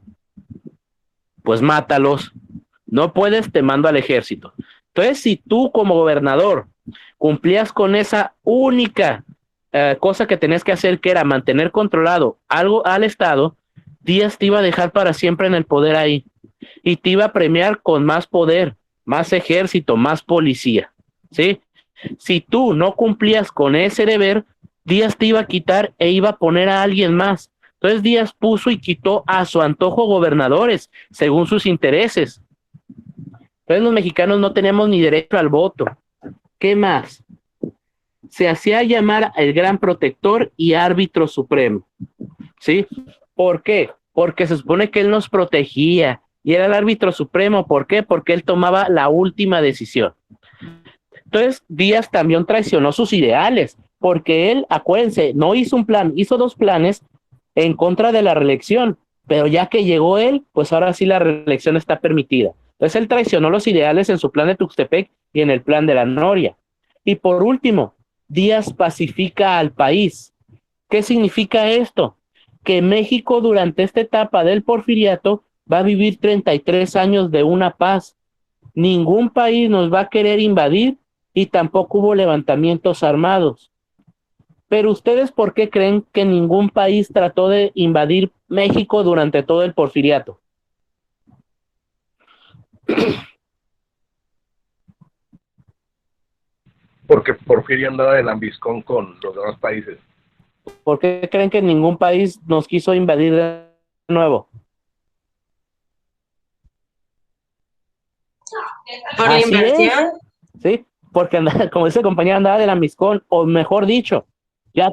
Pues mátalos, no puedes, te mando al ejército. Entonces, si tú como gobernador cumplías con esa única cosa que tenías que hacer, que era mantener controlado algo al Estado, Díaz te iba a dejar para siempre en el poder ahí y te iba a premiar con más poder, más ejército, más policía, ¿sí? Si tú no cumplías con ese deber, Díaz te iba a quitar e iba a poner a alguien más. Entonces Díaz puso y quitó a su antojo gobernadores según sus intereses. Entonces los mexicanos no teníamos ni derecho al voto. ¿Qué más? Se hacía llamar el gran protector y árbitro supremo, ¿sí? ¿Por qué? Porque se supone que él nos protegía y era el árbitro supremo. ¿Por qué? Porque él tomaba la última decisión. Entonces Díaz también traicionó sus ideales, porque él, acuérdense, no hizo un plan, hizo dos planes en contra de la reelección, pero ya que llegó él, pues ahora sí la reelección está permitida. Entonces él traicionó los ideales en su plan de Tuxtepec y en el plan de la Noria. Y por último, Díaz pacifica al país. ¿Qué significa esto? Que México durante esta etapa del porfiriato va a vivir 33 años de una paz. Ningún país nos va a querer invadir y tampoco hubo levantamientos armados. Pero ustedes, ¿por qué creen que ningún país trató de invadir México durante todo el porfiriato? Porque Porfirio andaba de lambiscón con los demás países. ¿Por qué creen que ningún país nos quiso invadir de nuevo? Por la inversión. Sí, porque andaba, como dice el compañero, andaba de lambiscón, o mejor dicho, ya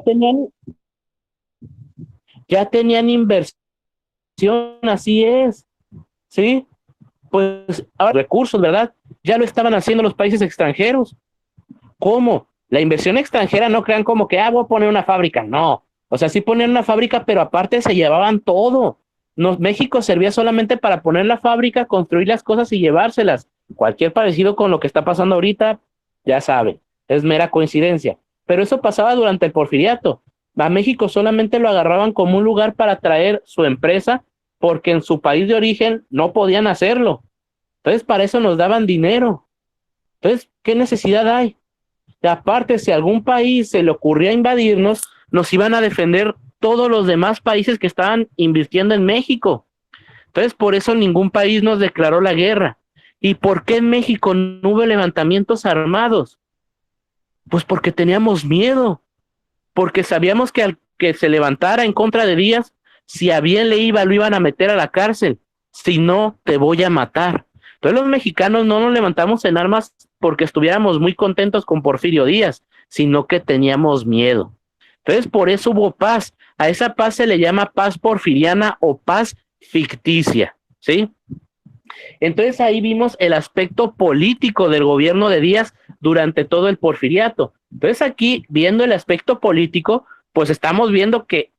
tenían inversión, así es, ¿sí? Pues ahora recursos, ¿verdad? Ya lo estaban haciendo los países extranjeros. ¿Cómo? La inversión extranjera no crean como que, voy a poner una fábrica, no. O sea, sí ponían una fábrica, pero aparte se llevaban todo. México servía solamente para poner la fábrica, construir las cosas y llevárselas. Cualquier parecido con lo que está pasando ahorita, ya saben, es mera coincidencia. Pero eso pasaba durante el porfiriato. A México solamente lo agarraban como un lugar para traer su empresa, porque en su país de origen no podían hacerlo. Entonces, para eso nos daban dinero. Entonces, ¿qué necesidad hay? Y aparte, si a algún país se le ocurría invadirnos, nos iban a defender todos los demás países que estaban invirtiendo en México. Entonces, por eso ningún país nos declaró la guerra. ¿Y por qué en México no hubo levantamientos armados? Pues porque teníamos miedo, porque sabíamos que al que se levantara en contra de Díaz, si a bien le iba, lo iban a meter a la cárcel. Si no, te voy a matar. Entonces los mexicanos no nos levantamos en armas porque estuviéramos muy contentos con Porfirio Díaz, sino que teníamos miedo. Entonces por eso hubo paz. A esa paz se le llama paz porfiriana o paz ficticia, ¿sí? Entonces ahí vimos el aspecto político del gobierno de Díaz durante todo el porfiriato. Entonces aquí, viendo el aspecto político, pues estamos viendo que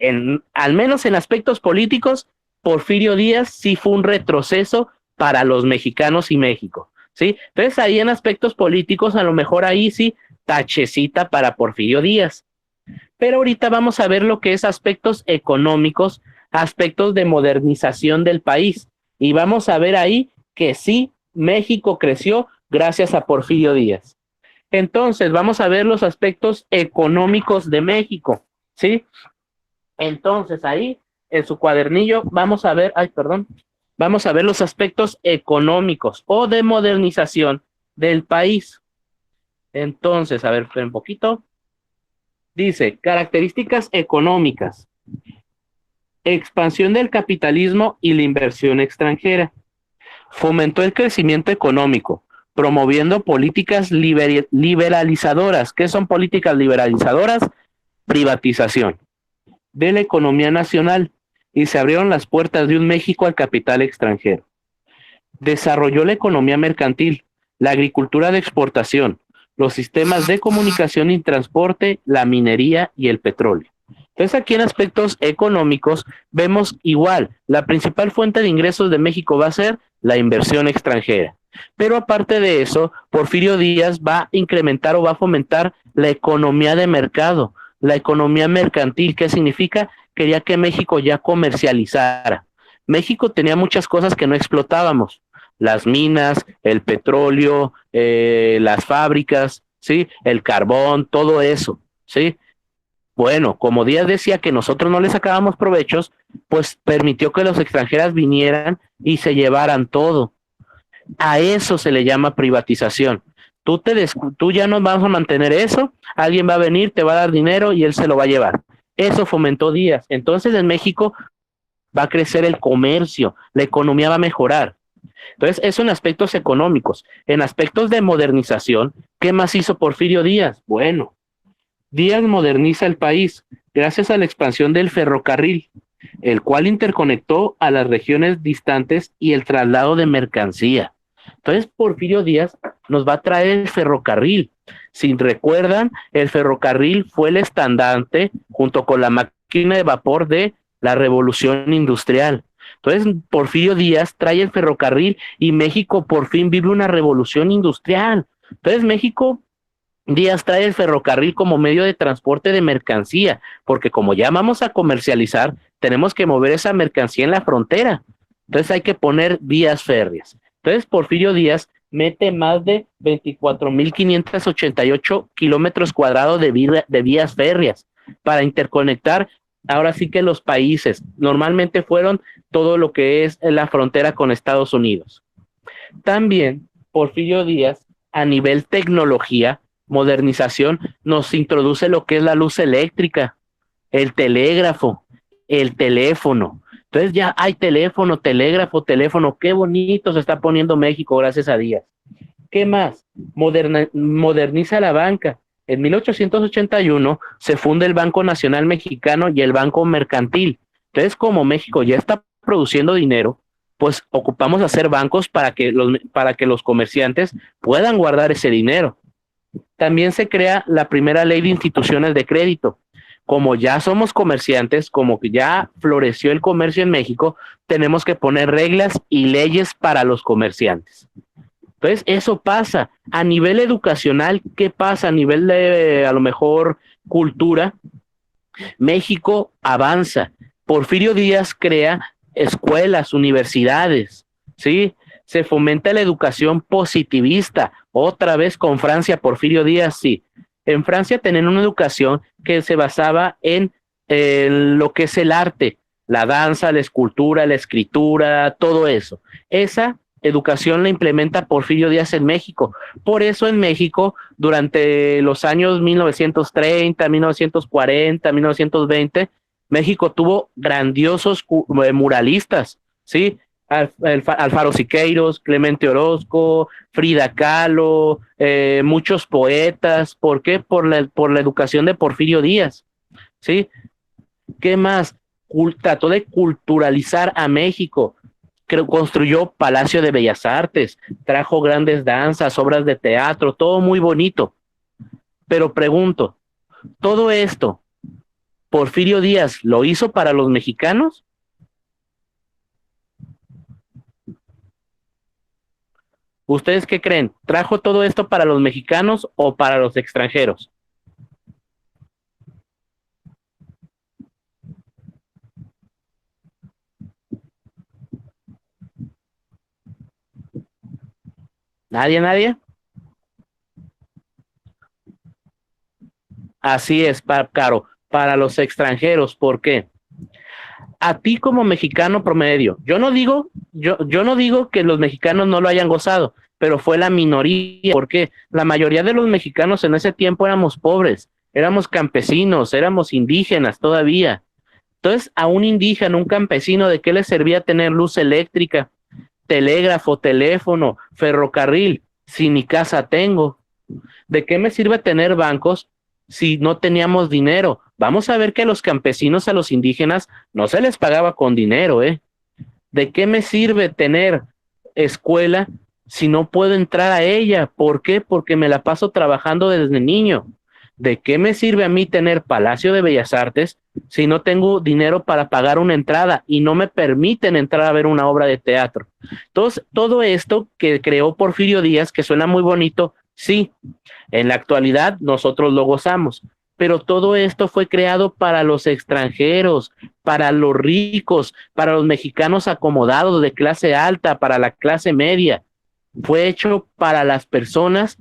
al menos en aspectos políticos, Porfirio Díaz sí fue un retroceso para los mexicanos y México, ¿sí? Entonces ahí en aspectos políticos, a lo mejor ahí sí, tachecita para Porfirio Díaz. Pero ahorita vamos a ver lo que es aspectos económicos, aspectos de modernización del país. Y vamos a ver ahí que sí, México creció gracias a Porfirio Díaz. Entonces, vamos a ver los aspectos económicos de México, ¿sí? Entonces, ahí en su cuadernillo vamos a ver, vamos a ver los aspectos económicos o de modernización del país. Entonces, a ver, esperen un poquito. Dice, características económicas, expansión del capitalismo y la inversión extranjera. Fomentó el crecimiento económico, promoviendo políticas liberalizadoras. ¿Qué son políticas liberalizadoras? Privatización de la economía nacional y se abrieron las puertas de un México al capital extranjero. Desarrolló la economía mercantil, la agricultura de exportación, los sistemas de comunicación y transporte, la minería y el petróleo. Entonces aquí en aspectos económicos vemos igual, la principal fuente de ingresos de México va a ser la inversión extranjera. Pero aparte de eso, Porfirio Díaz va a incrementar o va a fomentar la economía de mercado, la economía mercantil. ¿Qué significa? Quería que México ya comercializara. México tenía muchas cosas que no explotábamos, las minas, el petróleo, las fábricas, ¿sí? El carbón, todo eso, ¿sí? Bueno, como Díaz decía que nosotros no le sacábamos provechos, pues permitió que los extranjeros vinieran y se llevaran todo. A eso se le llama privatización. Tú ya no vas a mantener eso, alguien va a venir, te va a dar dinero y él se lo va a llevar. Eso fomentó Díaz. Entonces en México va a crecer el comercio, la economía va a mejorar. Entonces, eso en aspectos económicos. En aspectos de modernización, ¿qué más hizo Porfirio Díaz? Bueno, Díaz moderniza el país gracias a la expansión del ferrocarril, el cual interconectó a las regiones distantes y el traslado de mercancía. Entonces, Porfirio Díaz nos va a traer el ferrocarril. Si recuerdan, el ferrocarril fue el estandarte junto con la máquina de vapor de la revolución industrial. Entonces, Porfirio Díaz trae el ferrocarril y México por fin vive una revolución industrial. Entonces, México, Díaz trae el ferrocarril como medio de transporte de mercancía, porque como ya vamos a comercializar, tenemos que mover esa mercancía en la frontera. Entonces, hay que poner vías férreas. Entonces, Porfirio Díaz mete más de 24.588 kilómetros cuadrados de vías férreas para interconectar ahora sí que los países. Normalmente fueron todo lo que es la frontera con Estados Unidos. También Porfirio Díaz, a nivel tecnología, modernización, nos introduce lo que es la luz eléctrica, el telégrafo, el teléfono. Entonces ya hay teléfono, telégrafo, qué bonito se está poniendo México gracias a Díaz. ¿Qué más? Moderniza la banca. En 1881 se funda el Banco Nacional Mexicano y el Banco Mercantil. Entonces, como México ya está produciendo dinero, pues ocupamos hacer bancos para que los comerciantes puedan guardar ese dinero. También se crea la primera ley de instituciones de crédito. Como ya somos comerciantes, como que ya floreció el comercio en México, tenemos que poner reglas y leyes para los comerciantes. Entonces, eso pasa. A nivel educacional, ¿qué pasa? A nivel de, a lo mejor, cultura, México avanza. Porfirio Díaz crea escuelas, universidades, ¿sí? Se fomenta la educación positivista. Otra vez con Francia, Porfirio Díaz, sí. En Francia tenían una educación que se basaba en lo que es el arte, la danza, la escultura, la escritura, todo eso. Esa educación la implementa Porfirio Díaz en México. Por eso en México, durante los años 1930, 1940, 1920, México tuvo grandiosos muralistas, ¿sí? Alfaro Siqueiros, Clemente Orozco, Frida Kahlo, muchos poetas. ¿Por qué? Por la educación de Porfirio Díaz, ¿sí? ¿Qué más? Trató de culturalizar a México. construyó Palacio de Bellas Artes, trajo grandes danzas, obras de teatro, todo muy bonito. Pero pregunto, ¿todo esto Porfirio Díaz lo hizo para los mexicanos? ¿Ustedes qué creen? ¿Trajo todo esto para los mexicanos o para los extranjeros? ¿Nadie? Así es, Caro, para los extranjeros. ¿Por qué? A ti como mexicano promedio, yo no digo que los mexicanos no lo hayan gozado, pero fue la minoría, porque la mayoría de los mexicanos en ese tiempo éramos pobres, éramos campesinos, éramos indígenas todavía. Entonces, a un indígena, un campesino, ¿de qué le servía tener luz eléctrica, telégrafo, teléfono, ferrocarril, si ni casa tengo? ¿De qué me sirve tener bancos si no teníamos dinero? Vamos a ver que a los campesinos, a los indígenas, no se les pagaba con dinero, ¿eh? ¿De qué me sirve tener escuela si no puedo entrar a ella? ¿Por qué? Porque me la paso trabajando desde niño. ¿De qué me sirve a mí tener Palacio de Bellas Artes si no tengo dinero para pagar una entrada y no me permiten entrar a ver una obra de teatro? Entonces, todo esto que creó Porfirio Díaz, que suena muy bonito, sí, en la actualidad nosotros lo gozamos, pero todo esto fue creado para los extranjeros, para los ricos, para los mexicanos acomodados de clase alta, para la clase media. Fue hecho para las personas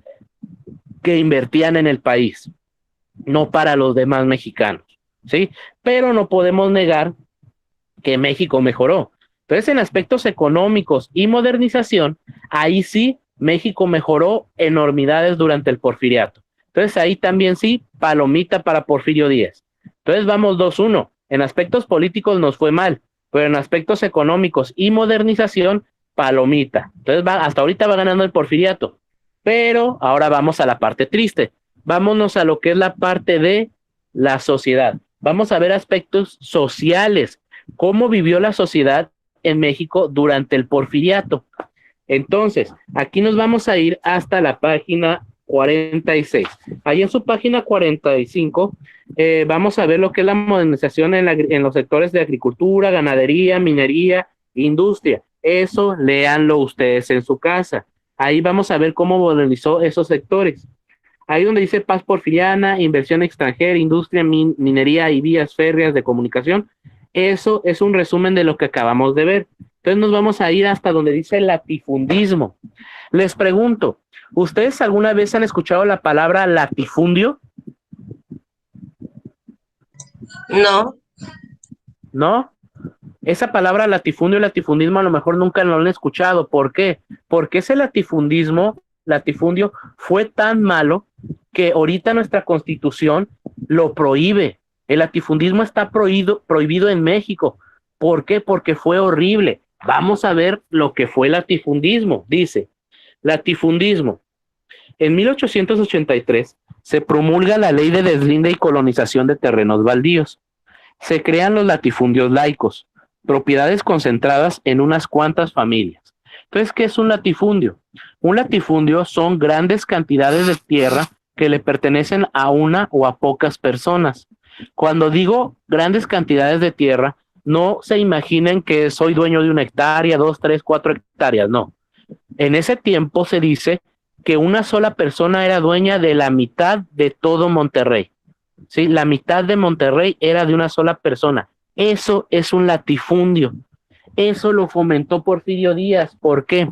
que invertían en el país, no para los demás mexicanos, ¿sí? Pero no podemos negar que México mejoró. Entonces, en aspectos económicos y modernización, ahí sí México mejoró enormidades durante el Porfiriato. Entonces, ahí también sí, palomita para Porfirio Díaz. Entonces, vamos 2-1. En aspectos políticos nos fue mal, pero en aspectos económicos y modernización, palomita. Entonces, hasta ahorita va ganando el Porfiriato. Pero ahora vamos a la parte triste. Vámonos a lo que es la parte de la sociedad. Vamos a ver aspectos sociales. ¿Cómo vivió la sociedad en México durante el Porfiriato? Entonces, aquí nos vamos a ir hasta la página 46. Ahí en su página 45 vamos a ver lo que es la modernización en los sectores de agricultura, ganadería, minería, industria. Eso léanlo ustedes en su casa. Ahí vamos a ver cómo modernizó esos sectores. Ahí donde dice paz porfiriana, inversión extranjera, industria, minería y vías férreas de comunicación. Eso es un resumen de lo que acabamos de ver. Entonces nos vamos a ir hasta donde dice latifundismo. Les pregunto, ¿ustedes alguna vez han escuchado la palabra latifundio? No. ¿No? Esa palabra latifundio y latifundismo a lo mejor nunca lo han escuchado. ¿Por qué? Porque ese latifundio fue tan malo que ahorita nuestra Constitución lo prohíbe. El latifundismo está prohibido en México. ¿Por qué? Porque fue horrible. Vamos a ver lo que fue el latifundismo. Dice, latifundismo. En 1883 se promulga la Ley de Deslinde y Colonización de Terrenos Baldíos. Se crean los latifundios laicos, propiedades concentradas en unas cuantas familias. Entonces, ¿qué es un latifundio? Un latifundio son grandes cantidades de tierra que le pertenecen a una o a pocas personas. Cuando digo grandes cantidades de tierra, no se imaginen que soy dueño de 1 hectárea, 2, 3, 4 hectáreas, no. En ese tiempo se dice que una sola persona era dueña de la mitad de todo Monterrey. ¿Sí? La mitad de Monterrey era de una sola persona. Eso es un latifundio. Eso lo fomentó Porfirio Díaz. ¿Por qué?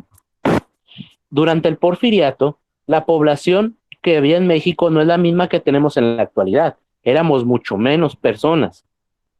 Durante el Porfiriato, la población que había en México no es la misma que tenemos en la actualidad. Éramos mucho menos personas.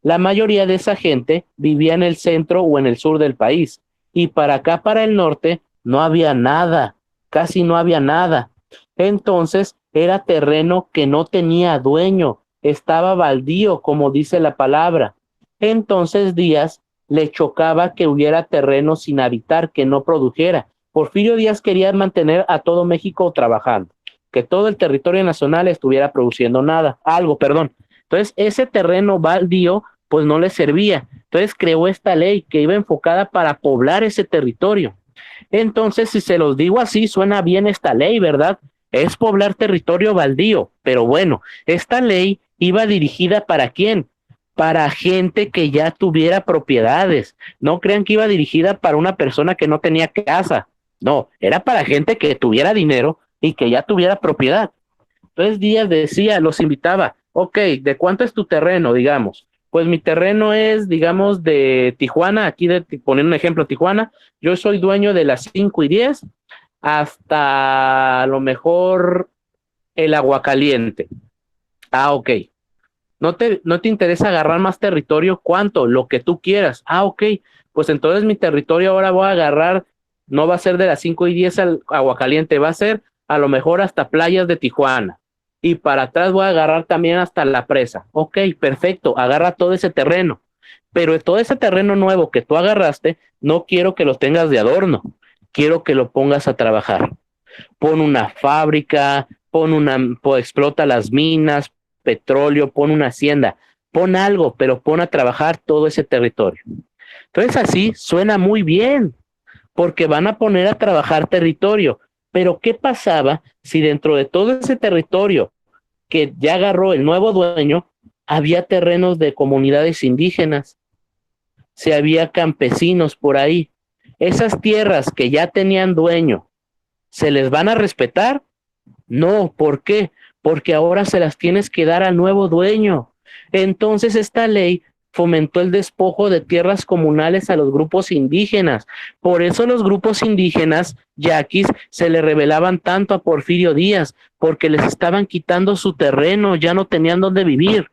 La mayoría de esa gente vivía en el centro o en el sur del país. Y para acá, para el norte, no había nada. Casi no había nada. Entonces, era terreno que no tenía dueño. Estaba baldío, como dice la palabra. Entonces Díaz le chocaba que hubiera terreno sin habitar, que no produjera. Porfirio Díaz quería mantener a todo México trabajando, que todo el territorio nacional estuviera produciendo algo. Entonces, ese terreno baldío pues no le servía. Entonces creó esta ley que iba enfocada para poblar ese territorio. Entonces, si se los digo así, suena bien esta ley, ¿verdad? Es poblar territorio baldío, pero bueno, esta ley iba dirigida ¿para quién? Para gente que ya tuviera propiedades. No crean que iba dirigida para una persona que no tenía casa. No, era para gente que tuviera dinero y que ya tuviera propiedad. Entonces Díaz decía, los invitaba, ok, ¿de cuánto es tu terreno, digamos? Pues mi terreno es, digamos, de Tijuana, aquí poniendo un ejemplo, Tijuana, yo soy dueño de las 5 y 10 hasta a lo mejor el Aguacaliente. Ah, ok. ¿No te interesa agarrar más territorio? ¿Cuánto? Lo que tú quieras. Ah, ok. Pues entonces mi territorio ahora voy a agarrar, no va a ser de las 5 y 10 al Aguacaliente, va a ser a lo mejor hasta playas de Tijuana. Y para atrás voy a agarrar también hasta la presa. Ok, perfecto, agarra todo ese terreno. Pero todo ese terreno nuevo que tú agarraste, no quiero que lo tengas de adorno, quiero que lo pongas a trabajar. Pon una fábrica, explota las minas, petróleo, pon una hacienda, pon algo, pero pon a trabajar todo ese territorio. Entonces así suena muy bien, porque van a poner a trabajar territorio. Pero ¿qué pasaba si dentro de todo ese territorio que ya agarró el nuevo dueño, había terrenos de comunidades indígenas? Si había campesinos por ahí. Esas tierras que ya tenían dueño, ¿se les van a respetar? No, ¿por qué? Porque ahora se las tienes que dar al nuevo dueño. Entonces esta ley fomentó el despojo de tierras comunales a los grupos indígenas. Por eso los grupos indígenas yaquis se le rebelaban tanto a Porfirio Díaz, porque les estaban quitando su terreno, ya no tenían dónde vivir.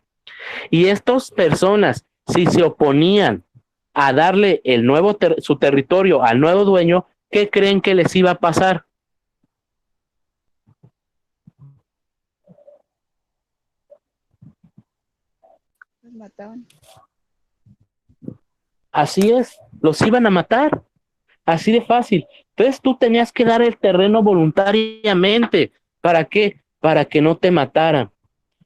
Y estas personas, si se oponían a darle su territorio al nuevo dueño, ¿qué creen que les iba a pasar? Los mataban. Así es, los iban a matar, así de fácil. Entonces tú tenías que dar el terreno voluntariamente. ¿Para qué? Para que no te mataran.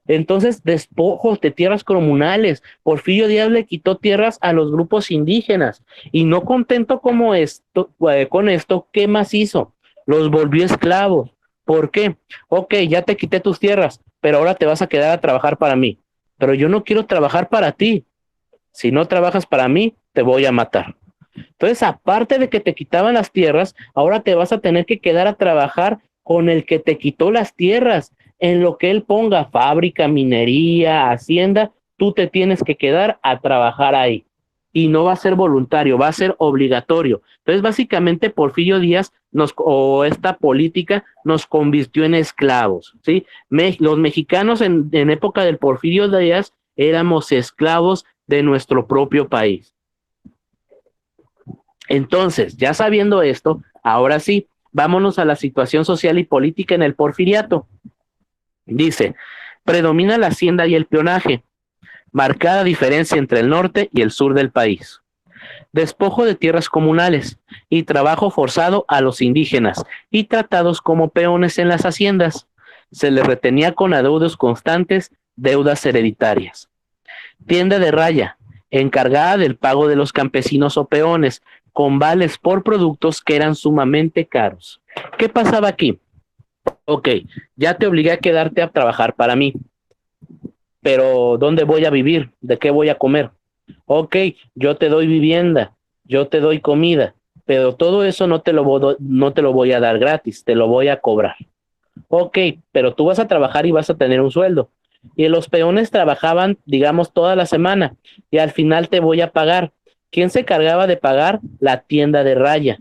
Entonces, despojos de tierras comunales. Porfirio Díaz le quitó tierras a los grupos indígenas. Y no contento con esto, ¿qué más hizo? Los volvió esclavos. ¿Por qué? Ok, ya te quité tus tierras, pero ahora te vas a quedar a trabajar para mí. Pero yo no quiero trabajar para ti. Si no trabajas para mí, te voy a matar. Entonces, aparte de que te quitaban las tierras, ahora te vas a tener que quedar a trabajar con el que te quitó las tierras. En lo que él ponga fábrica, minería, hacienda, tú te tienes que quedar a trabajar ahí. Y no va a ser voluntario, va a ser obligatorio. Entonces, básicamente, Porfirio Díaz o esta política nos convirtió en esclavos, ¿sí? Los mexicanos en época del Porfirio Díaz éramos esclavos de nuestro propio país. Entonces, ya sabiendo esto, ahora sí, vámonos a la situación social y política en el porfiriato. Dice, predomina la hacienda y el peonaje, marcada diferencia entre el norte y el sur del país. Despojo de tierras comunales y trabajo forzado a los indígenas y tratados como peones en las haciendas. Se les retenía con adeudos constantes, deudas hereditarias. Tienda de raya, encargada del pago de los campesinos o peones, con vales por productos que eran sumamente caros. ¿Qué pasaba aquí? Ok, ya te obligué a quedarte a trabajar para mí, pero ¿dónde voy a vivir? ¿De qué voy a comer? Ok, yo te doy vivienda, yo te doy comida, pero todo eso no te lo voy a dar gratis, te lo voy a cobrar. Ok, pero tú vas a trabajar y vas a tener un sueldo. Y los peones trabajaban, digamos, toda la semana y al final te voy a pagar. ¿Quién se cargaba de pagar? La tienda de raya.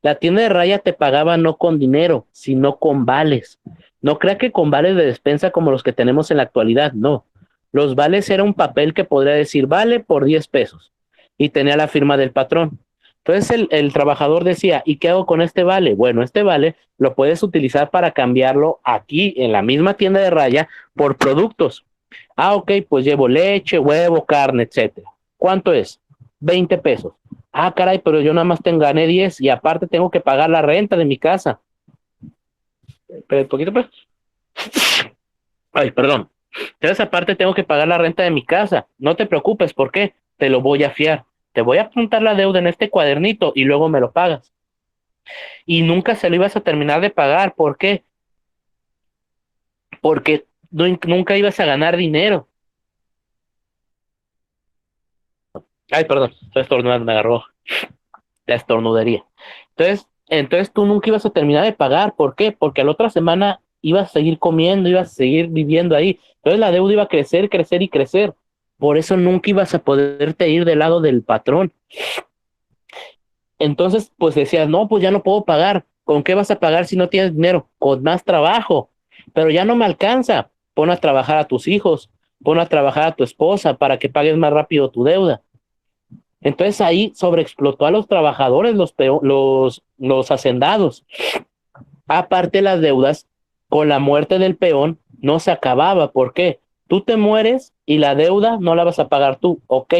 La tienda de raya te pagaba no con dinero, sino con vales. No crea que con vales de despensa como los que tenemos en la actualidad, no. Los vales era un papel que podría decir vale por 10 pesos y tenía la firma del patrón. Entonces el trabajador decía, ¿y qué hago con este vale? Bueno, este vale lo puedes utilizar para cambiarlo aquí en la misma tienda de raya por productos. Ah, ok, pues llevo leche, huevo, carne, etcétera. ¿Cuánto es? 20 pesos. Ah, caray, pero yo nada más gané 10 y aparte tengo que pagar la renta de mi casa. Pero un poquito, pues. Ay, perdón. Entonces, aparte, tengo que pagar la renta de mi casa. No te preocupes, ¿por qué? Te lo voy a fiar. Te voy a apuntar la deuda en este cuadernito y luego me lo pagas. Y nunca se lo ibas a terminar de pagar. ¿Por qué? Porque nunca ibas a ganar dinero. Ay, perdón, estoy estornudando, me agarró la estornudería. Entonces tú nunca ibas a terminar de pagar. ¿Por qué? Porque a la otra semana ibas a seguir comiendo, ibas a seguir viviendo ahí. Entonces la deuda iba a crecer, crecer y crecer. Por eso nunca ibas a poderte ir del lado del patrón. Entonces, pues decías, no, pues ya no puedo pagar. ¿Con qué vas a pagar si no tienes dinero? Con más trabajo. Pero ya no me alcanza. Pon a trabajar a tus hijos, pon a trabajar a tu esposa para que pagues más rápido tu deuda. Entonces ahí sobreexplotó a los trabajadores, los hacendados. Aparte las deudas, con la muerte del peón, no se acababa. ¿Por qué? Tú te mueres y la deuda no la vas a pagar tú. Ok,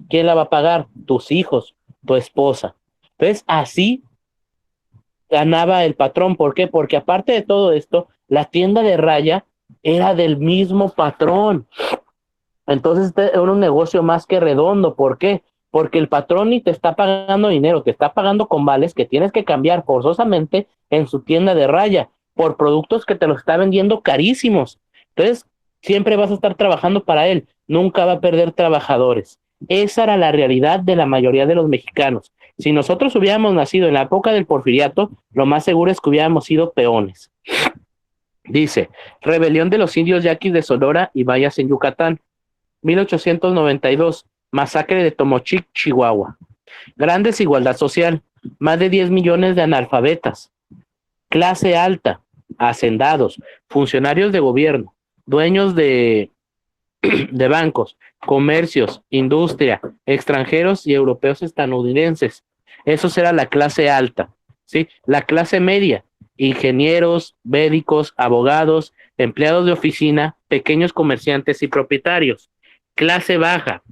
¿quién la va a pagar? Tus hijos, tu esposa. Entonces así ganaba el patrón. ¿Por qué? Porque aparte de todo esto, la tienda de raya era del mismo patrón. Entonces este era un negocio más que redondo. ¿Por qué? Porque el patrón ni te está pagando dinero, te está pagando con vales que tienes que cambiar forzosamente en su tienda de raya por productos que te los está vendiendo carísimos. Entonces, siempre vas a estar trabajando para él, nunca va a perder trabajadores. Esa era la realidad de la mayoría de los mexicanos. Si nosotros hubiéramos nacido en la época del porfiriato, lo más seguro es que hubiéramos sido peones. Dice, rebelión de los indios yaquis de Sonora y Mayas en Yucatán. 1892, masacre de Tomochic, Chihuahua. Gran desigualdad social, más de 10 millones de analfabetas. Clase alta, hacendados, funcionarios de gobierno, dueños de bancos, comercios, industria, extranjeros y europeos estadounidenses. Eso será la clase alta, ¿sí? La clase media, ingenieros, médicos, abogados, empleados de oficina, pequeños comerciantes y propietarios. Clase baja,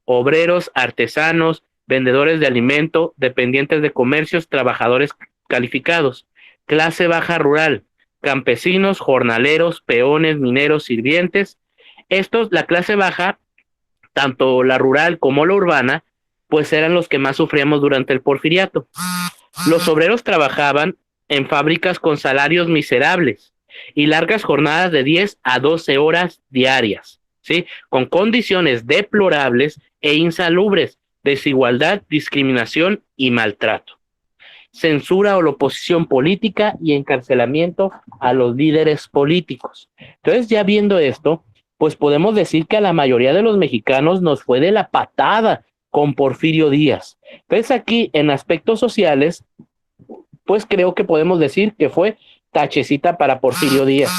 obreros, artesanos, vendedores de alimento, dependientes de comercios, trabajadores calificados. Clase baja rural, campesinos, jornaleros, peones, mineros, sirvientes. Estos, la clase baja, tanto la rural como la urbana, pues eran los que más sufríamos durante el porfiriato. Los obreros trabajaban en fábricas con salarios miserables y largas jornadas de 10 a 12 horas diarias, ¿sí? Con condiciones deplorables e insalubres, desigualdad, discriminación y maltrato. Censura a la oposición política y encarcelamiento a los líderes políticos. Entonces, ya viendo esto, pues podemos decir que a la mayoría de los mexicanos nos fue de la patada con Porfirio Díaz. Entonces, aquí en aspectos sociales, pues creo que podemos decir que fue tachecita para Porfirio Díaz.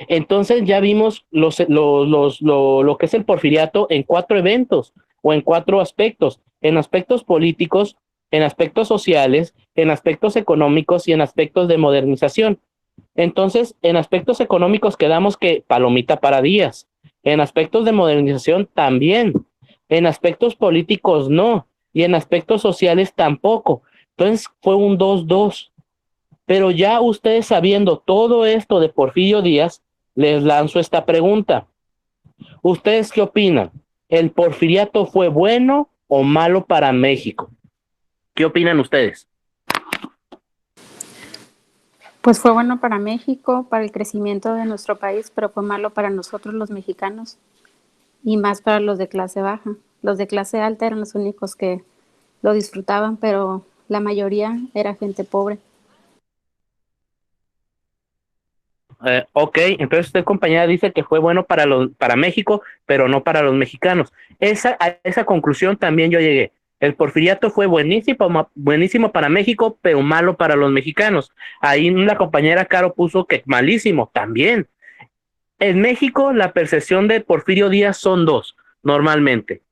Entonces ya vimos lo que es el porfiriato en 4 eventos o en 4 aspectos, en aspectos políticos, en aspectos sociales, en aspectos económicos y en aspectos de modernización. Entonces, en aspectos económicos quedamos que palomita para Díaz, en aspectos de modernización también, en aspectos políticos no, y en aspectos sociales tampoco. Entonces fue un 2-2. Pero ya ustedes sabiendo todo esto de Porfirio Díaz, les lanzo esta pregunta. ¿Ustedes qué opinan? ¿El porfiriato fue bueno o malo para México? ¿Qué opinan ustedes? Pues fue bueno para México, para el crecimiento de nuestro país, pero fue malo para nosotros los mexicanos y más para los de clase baja. Los de clase alta eran los únicos que lo disfrutaban, pero la mayoría era gente pobre. Ok, entonces usted, compañera, dice que fue bueno para México, pero no para los mexicanos. A esa conclusión también yo llegué. El porfiriato fue buenísimo para México, pero malo para los mexicanos. Ahí la compañera Caro puso que malísimo también. En México, la percepción de Porfirio Díaz son dos, normalmente.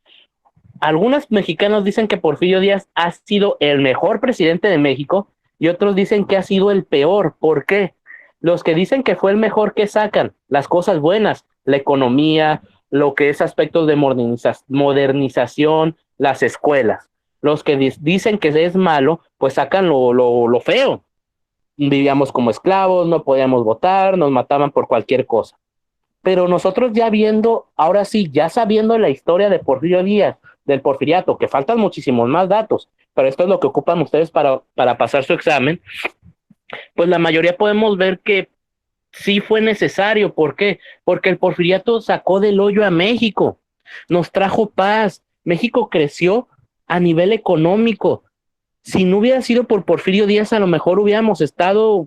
Algunos mexicanos dicen que Porfirio Díaz ha sido el mejor presidente de México y otros dicen que ha sido el peor. ¿Por qué? Los que dicen que fue el mejor, que sacan las cosas buenas, la economía, lo que es aspectos de modernización, las escuelas. Los que dicen que es malo, pues sacan lo feo. Vivíamos como esclavos, no podíamos votar, nos mataban por cualquier cosa. Pero nosotros ya viendo, ahora sí, ya sabiendo la historia de Porfirio Díaz, del porfiriato, que faltan muchísimos más datos, pero esto es lo que ocupan ustedes para pasar su examen, pues la mayoría podemos ver que sí fue necesario. ¿Por qué? Porque el porfiriato sacó del hoyo a México, nos trajo paz, México creció a nivel económico. Si no hubiera sido por Porfirio Díaz, a lo mejor hubiéramos estado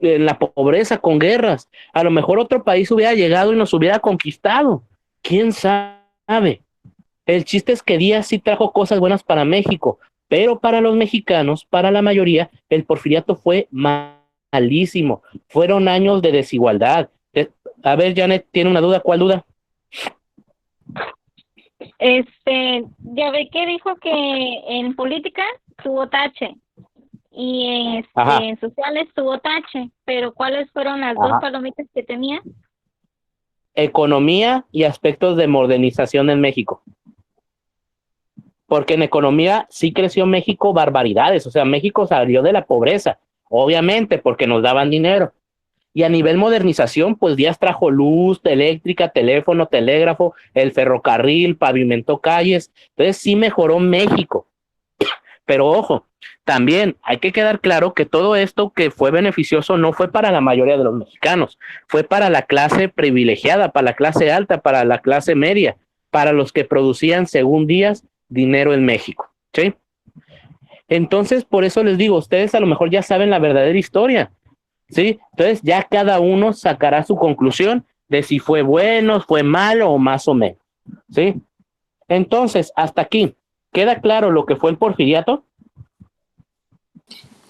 en la pobreza con guerras, a lo mejor otro país hubiera llegado y nos hubiera conquistado, quién sabe. El chiste es que Díaz sí trajo cosas buenas para México, pero para los mexicanos, para la mayoría, el porfiriato fue malísimo. Fueron años de desigualdad. A ver, Janet, ¿tiene una duda? ¿Cuál duda? Ya ve que dijo que en política tuvo tache y en sociales tuvo tache, pero ¿cuáles fueron las dos palomitas que tenía? Economía y aspectos de modernización en México. Porque en economía sí creció México barbaridades, o sea, México salió de la pobreza, obviamente, porque nos daban dinero. Y a nivel modernización, pues Díaz trajo luz eléctrica, teléfono, telégrafo, el ferrocarril, pavimentó calles, entonces sí mejoró México. Pero ojo, también hay que quedar claro que todo esto que fue beneficioso no fue para la mayoría de los mexicanos, fue para la clase privilegiada, para la clase alta, para la clase media, para los que producían, según Díaz, dinero en México, ¿sí? Entonces, por eso les digo, ustedes a lo mejor ya saben la verdadera historia, ¿sí? Entonces ya cada uno sacará su conclusión de si fue bueno, fue malo o más o menos, ¿sí? Entonces, hasta aquí, ¿queda claro lo que fue el porfiriato?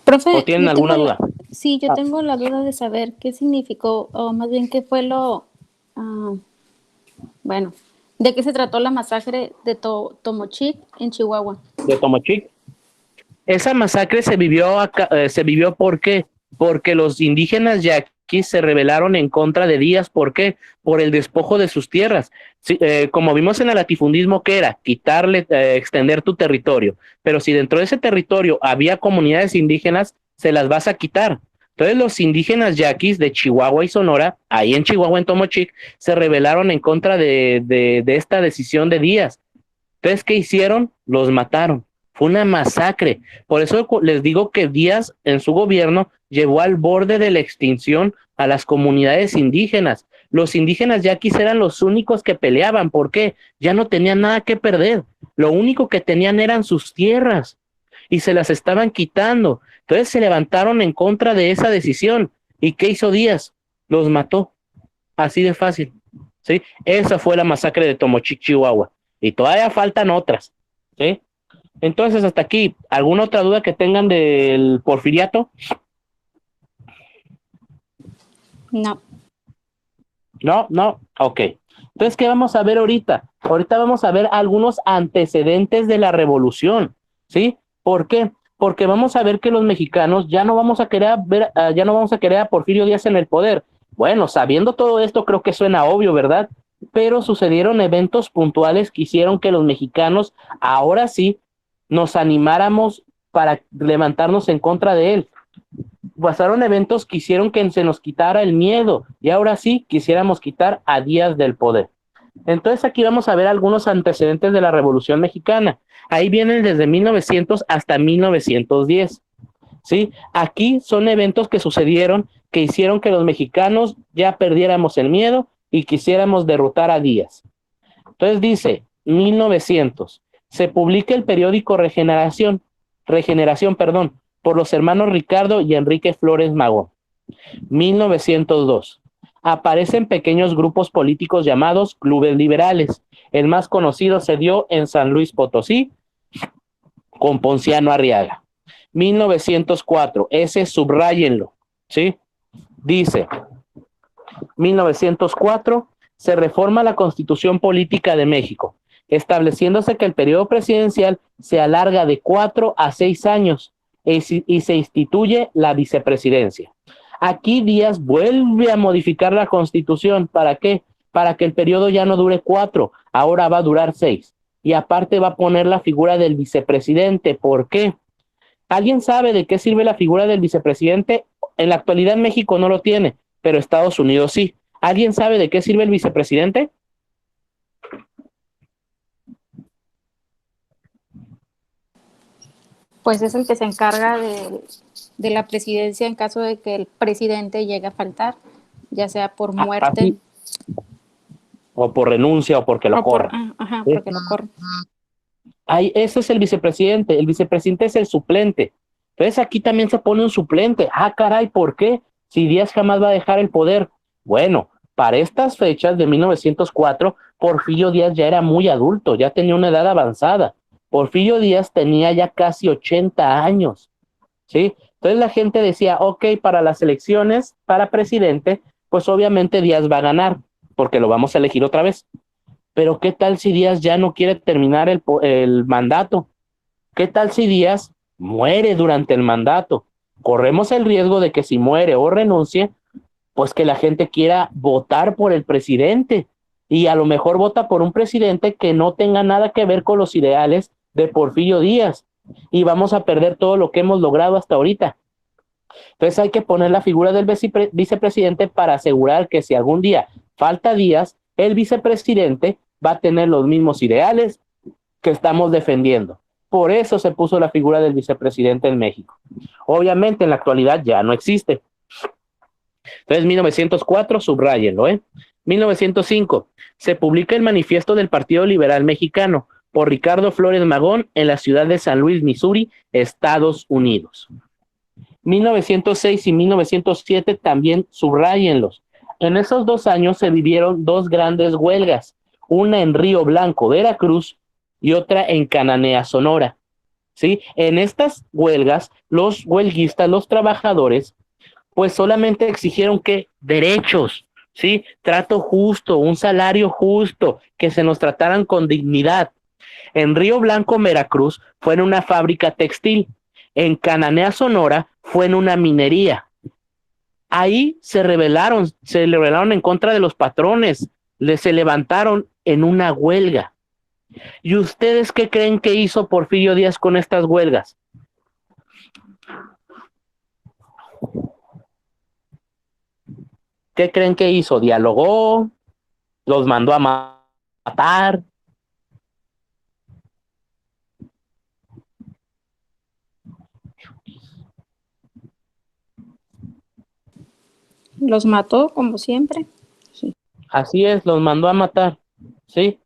Profe, ¿O tienen alguna duda? Sí, yo tengo la duda de saber qué significó, o más bien qué fue bueno, de qué se trató la masacre de Tomochic en Chihuahua. De Tomochic. Esa masacre se vivió ¿por qué? Porque los indígenas yaquis se rebelaron en contra de Díaz. ¿Por qué? Por el despojo de sus tierras. Sí, como vimos en el latifundismo, que era quitarle, extender tu territorio. Pero si dentro de ese territorio había comunidades indígenas, se las vas a quitar. Entonces los indígenas yaquis de Chihuahua y Sonora, ahí en Chihuahua, en Tomochic, se rebelaron en contra de esta decisión de Díaz. Entonces, ¿qué hicieron? Los mataron. Fue una masacre. Por eso les digo que Díaz en su gobierno llevó al borde de la extinción a las comunidades indígenas. Los indígenas yaquis eran los únicos que peleaban. ¿Por qué? Ya no tenían nada que perder. Lo único que tenían eran sus tierras y se las estaban quitando. Entonces se levantaron en contra de esa decisión. ¿Y qué hizo Díaz? Los mató. Así de fácil, ¿sí? Esa fue la masacre de Tomochic, Chihuahua. Y todavía faltan otras, ¿sí? Entonces, hasta aquí, ¿alguna otra duda que tengan del porfiriato? No. No, ok. Entonces, ¿qué vamos a ver ahorita? Ahorita vamos a ver algunos antecedentes de la revolución, ¿sí? ¿Por qué? Porque vamos a ver que los mexicanos ya no vamos a querer a Porfirio Díaz en el poder. Bueno, sabiendo todo esto, creo que suena obvio, ¿verdad? Pero sucedieron eventos puntuales que hicieron que los mexicanos ahora sí nos animáramos para levantarnos en contra de él. Pasaron eventos que hicieron que se nos quitara el miedo y ahora sí quisiéramos quitar a Díaz del poder. Entonces aquí vamos a ver algunos antecedentes de la Revolución Mexicana. Ahí vienen desde 1900 hasta 1910. ¿Sí? Aquí son eventos que sucedieron que hicieron que los mexicanos ya perdiéramos el miedo y quisiéramos derrotar a Díaz. Entonces dice, 1900, se publica el periódico Regeneración, por los hermanos Ricardo y Enrique Flores Magón. 1902, aparecen pequeños grupos políticos llamados clubes liberales. El más conocido se dio en San Luis Potosí con Ponciano Arriaga. 1904, ese subráyenlo, ¿sí? Dice, 1904, se reforma la Constitución Política de México, estableciéndose que el periodo presidencial se alarga de 4 a 6 años y se instituye la vicepresidencia. Aquí Díaz vuelve a modificar la Constitución. ¿Para qué? Para que el periodo ya no dure 4, ahora va a durar 6. Y aparte va a poner la figura del vicepresidente. ¿Por qué? ¿Alguien sabe de qué sirve la figura del vicepresidente? En la actualidad México no lo tiene, pero Estados Unidos sí. ¿Alguien sabe de qué sirve el vicepresidente? Pues es el que se encarga de la presidencia en caso de que el presidente llegue a faltar, ya sea por muerte Así, o por renuncia o porque lo o por, corran. ajá, ¿Sí? porque lo corren. Ahí, ese es el vicepresidente es el suplente. Entonces aquí también se pone un suplente. Ah, caray, ¿por qué? Si Díaz jamás va a dejar el poder. Bueno, para estas fechas de 1904, Porfirio Díaz ya era muy adulto, ya tenía una edad avanzada. Porfirio Díaz tenía ya casi 80 años, ¿sí? Entonces la gente decía, ok, para las elecciones, para presidente, pues obviamente Díaz va a ganar, porque lo vamos a elegir otra vez. Pero ¿qué tal si Díaz ya no quiere terminar el mandato? ¿Qué tal si Díaz muere durante el mandato? Corremos el riesgo de que si muere o renuncie, pues que la gente quiera votar por el presidente y a lo mejor vota por un presidente que no tenga nada que ver con los ideales de Porfirio Díaz y vamos a perder todo lo que hemos logrado hasta ahorita. Entonces hay que poner la figura del vicepresidente para asegurar que si algún día falta Díaz, el vicepresidente va a tener los mismos ideales que estamos defendiendo. Por eso se puso la figura del vicepresidente en México. Obviamente en la actualidad ya no existe. Entonces 1904, subrayenlo, ¿eh? 1905, se publica el manifiesto del Partido Liberal Mexicano por Ricardo Flores Magón en la ciudad de San Luis, Missouri, Estados Unidos. 1906 y 1907 también subrayenlos. En esos 2 años se vivieron dos grandes huelgas, una en Río Blanco, Veracruz, y otra en Cananea, Sonora. ¿Sí? En estas huelgas, los huelguistas, los trabajadores, pues solamente exigieron que derechos, ¿sí? Trato justo, un salario justo, que se nos trataran con dignidad. En Río Blanco, Veracruz, fue en una fábrica textil. En Cananea, Sonora, fue en una minería. Ahí se rebelaron en contra de los patrones, se levantaron en una huelga. ¿Y ustedes qué creen que hizo Porfirio Díaz con estas huelgas? ¿Qué creen que hizo? ¿Dialogó? ¿Los mandó a matar? Los mató, como siempre. Sí. Así es, los mandó a matar, ¿sí?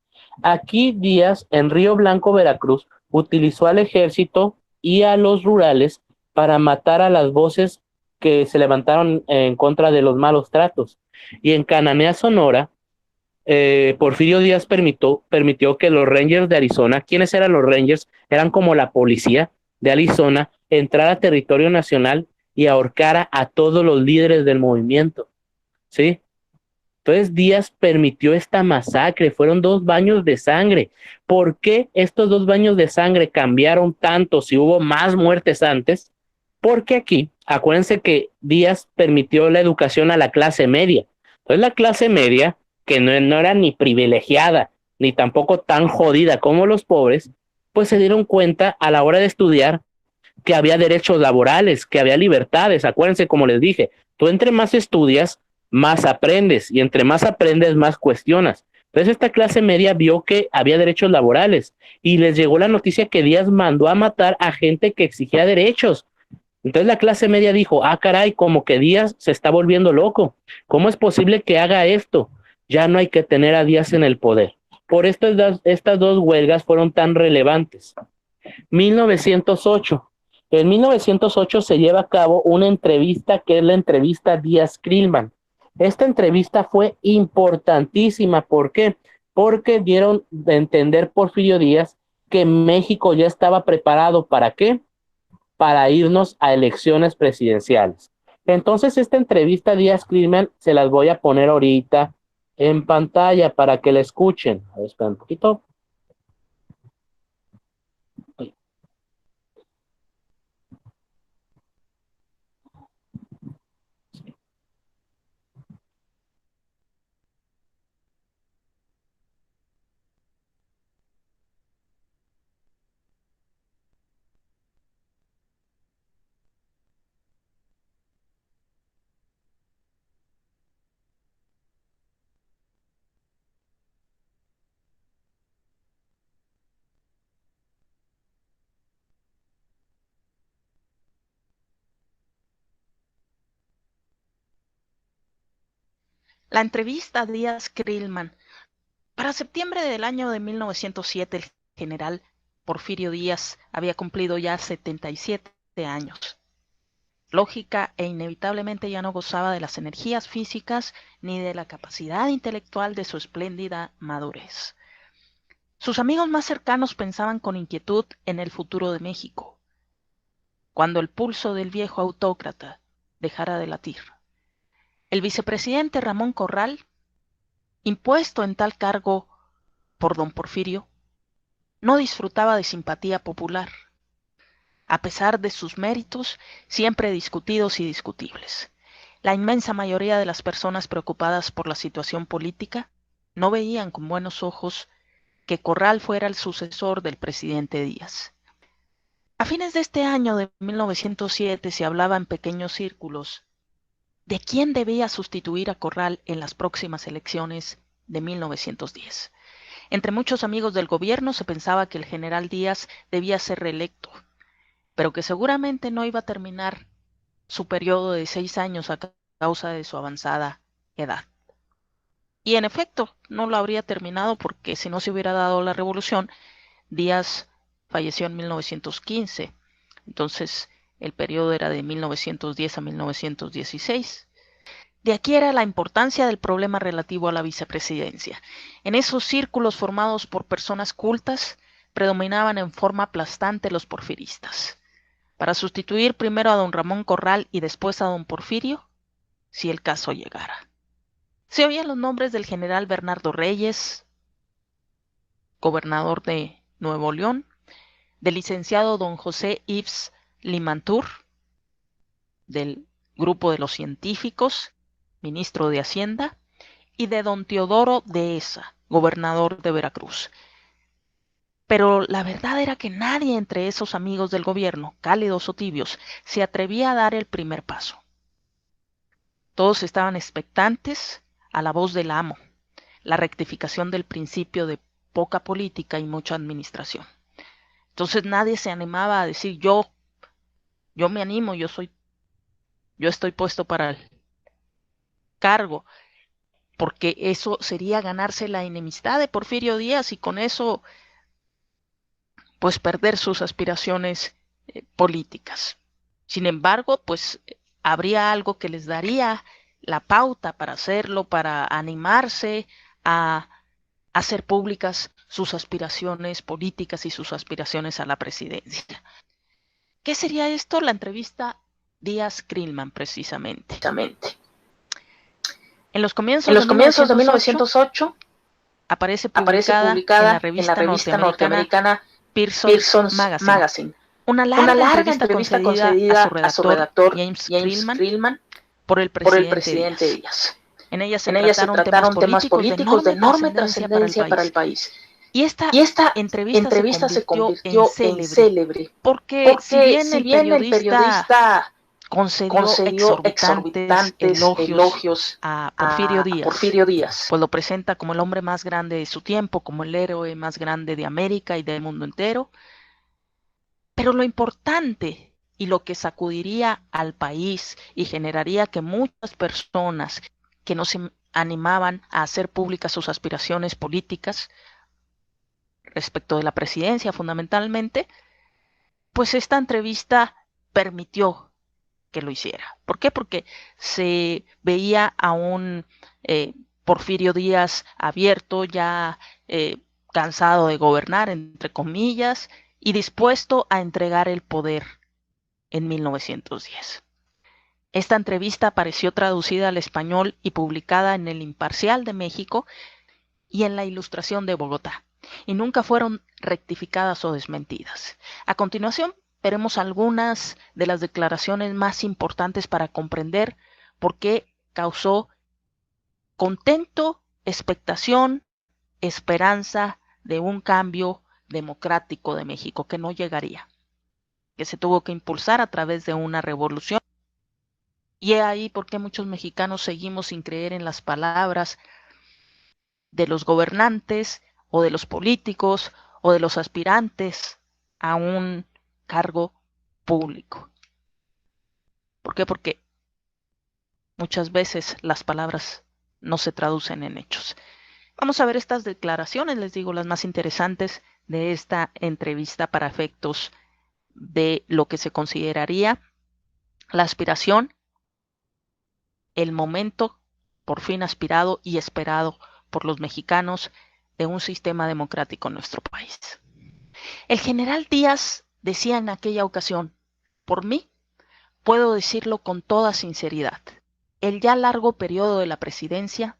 Aquí Díaz, en Río Blanco, Veracruz, utilizó al ejército y a los rurales para matar a las voces que se levantaron en contra de los malos tratos. Y en Cananea, Sonora, Porfirio Díaz permitió que los Rangers de Arizona, ¿quiénes eran los Rangers? Eran como la policía de Arizona, entrara a territorio nacional y ahorcara a todos los líderes del movimiento, ¿sí? Entonces Díaz permitió esta masacre, fueron 2 baños de sangre. ¿Por qué estos 2 baños de sangre cambiaron tanto si hubo más muertes antes? Porque aquí, acuérdense que Díaz permitió la educación a la clase media. Entonces la clase media, que no era ni privilegiada, ni tampoco tan jodida como los pobres, pues se dieron cuenta a la hora de estudiar que había derechos laborales, que había libertades. Acuérdense, como les dije, tú entre más estudias, más aprendes, y entre más aprendes, más cuestionas. Entonces esta clase media vio que había derechos laborales y les llegó la noticia que Díaz mandó a matar a gente que exigía derechos. Entonces la clase media dijo, ah, caray, como que Díaz se está volviendo loco. ¿Cómo es posible que haga esto? Ya no hay que tener a Díaz en el poder. Por esto estas dos huelgas fueron tan relevantes. 1908. En 1908 se lleva a cabo una entrevista que es la entrevista Díaz-Krillman. Esta entrevista fue importantísima. ¿Por qué? Porque dieron a entender Porfirio Díaz que México ya estaba preparado. ¿Para qué? Para irnos a elecciones presidenciales. Entonces, esta entrevista Díaz-Krillman se las voy a poner ahorita en pantalla para que la escuchen. A ver, espera un poquito. La entrevista a Díaz Krillman. Para septiembre del año de 1907, el general Porfirio Díaz había cumplido ya 77 años. Lógica e inevitablemente ya no gozaba de las energías físicas ni de la capacidad intelectual de su espléndida madurez. Sus amigos más cercanos pensaban con inquietud en el futuro de México, cuando el pulso del viejo autócrata dejara de latir. El vicepresidente Ramón Corral, impuesto en tal cargo por don Porfirio, no disfrutaba de simpatía popular, a pesar de sus méritos siempre discutidos y discutibles. La inmensa mayoría de las personas preocupadas por la situación política no veían con buenos ojos que Corral fuera el sucesor del presidente Díaz. A fines de este año de 1907 se hablaba en pequeños círculos de quién debía sustituir a Corral en las próximas elecciones de 1910. Entre muchos amigos del gobierno se pensaba que el general Díaz debía ser reelecto, pero que seguramente no iba a terminar su periodo de 6 años a causa de su avanzada edad. Y en efecto, no lo habría terminado porque si no se hubiera dado la revolución, Díaz falleció en 1915. Entonces, el periodo era de 1910 a 1916. De aquí era la importancia del problema relativo a la vicepresidencia. En esos círculos formados por personas cultas, predominaban en forma aplastante los porfiristas. Para sustituir primero a don Ramón Corral y después a don Porfirio, si el caso llegara. Se oían los nombres del general Bernardo Reyes, gobernador de Nuevo León, del licenciado don José Yves Limantour, del grupo de los científicos, ministro de Hacienda, y de don Teodoro Dehesa, gobernador de Veracruz. Pero la verdad era que nadie entre esos amigos del gobierno, cálidos o tibios, se atrevía a dar el primer paso. Todos estaban expectantes a la voz del amo, la rectificación del principio de poca política y mucha administración. Entonces nadie se animaba a decir yo me animo, yo estoy puesto para el cargo, porque eso sería ganarse la enemistad de Porfirio Díaz y con eso pues perder sus aspiraciones políticas. Sin embargo, pues habría algo que les daría la pauta para hacerlo, para animarse a hacer públicas sus aspiraciones políticas y sus aspiraciones a la presidencia. ¿Qué sería esto? La entrevista Díaz Krillman, precisamente. En los comienzos de 1908 aparece publicada en la revista norteamericana Pearson's Magazine, una larga entrevista concedida a su redactor James Krillman por el presidente Díaz. En ella se trataron temas políticos de enorme trascendencia para el país. Y esta entrevista se convirtió en célebre porque si bien el periodista concedió exorbitantes elogios a Porfirio Díaz, pues lo presenta como el hombre más grande de su tiempo, como el héroe más grande de América y del mundo entero. Pero lo importante y lo que sacudiría al país y generaría que muchas personas que no se animaban a hacer públicas sus aspiraciones políticas respecto de la presidencia fundamentalmente, pues esta entrevista permitió que lo hiciera. ¿Por qué? Porque se veía a un Porfirio Díaz abierto, ya cansado de gobernar, entre comillas, y dispuesto a entregar el poder en 1910. Esta entrevista apareció traducida al español y publicada en El Imparcial de México y en La Ilustración de Bogotá, y nunca fueron rectificadas o desmentidas. A continuación, veremos algunas de las declaraciones más importantes para comprender por qué causó contento, expectación, esperanza de un cambio democrático de México que no llegaría, que se tuvo que impulsar a través de una revolución. Y es ahí por qué muchos mexicanos seguimos sin creer en las palabras de los gobernantes o de los políticos o de los aspirantes a un cargo público. ¿Por qué? Porque muchas veces las palabras no se traducen en hechos. Vamos a ver estas declaraciones, les digo, las más interesantes de esta entrevista para efectos de lo que se consideraría la aspiración, el momento por fin aspirado y esperado por los mexicanos de un sistema democrático en nuestro país. El general Díaz decía en aquella ocasión: por mí, puedo decirlo con toda sinceridad, el ya largo periodo de la presidencia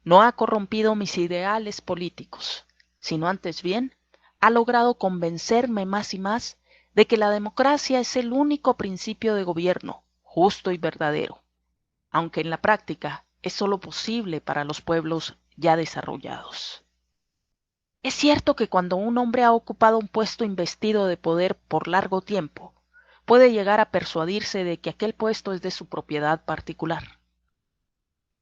no ha corrompido mis ideales políticos, sino antes bien ha logrado convencerme más y más de que la democracia es el único principio de gobierno justo y verdadero, aunque en la práctica es solo posible para los pueblos ya desarrollados. Es cierto que cuando un hombre ha ocupado un puesto investido de poder por largo tiempo, puede llegar a persuadirse de que aquel puesto es de su propiedad particular.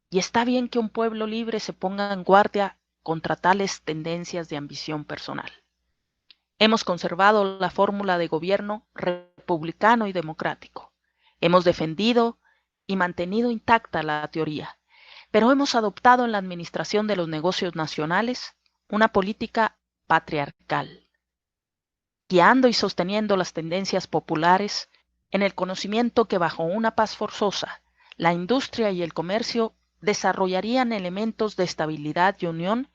Y está bien que un pueblo libre se ponga en guardia contra tales tendencias de ambición personal. Hemos conservado la fórmula de gobierno republicano y democrático. Hemos defendido y mantenido intacta la teoría, pero hemos adoptado en la administración de los negocios nacionales una política patriarcal, guiando y sosteniendo las tendencias populares en el conocimiento que bajo una paz forzosa, la industria y el comercio desarrollarían elementos de estabilidad y unión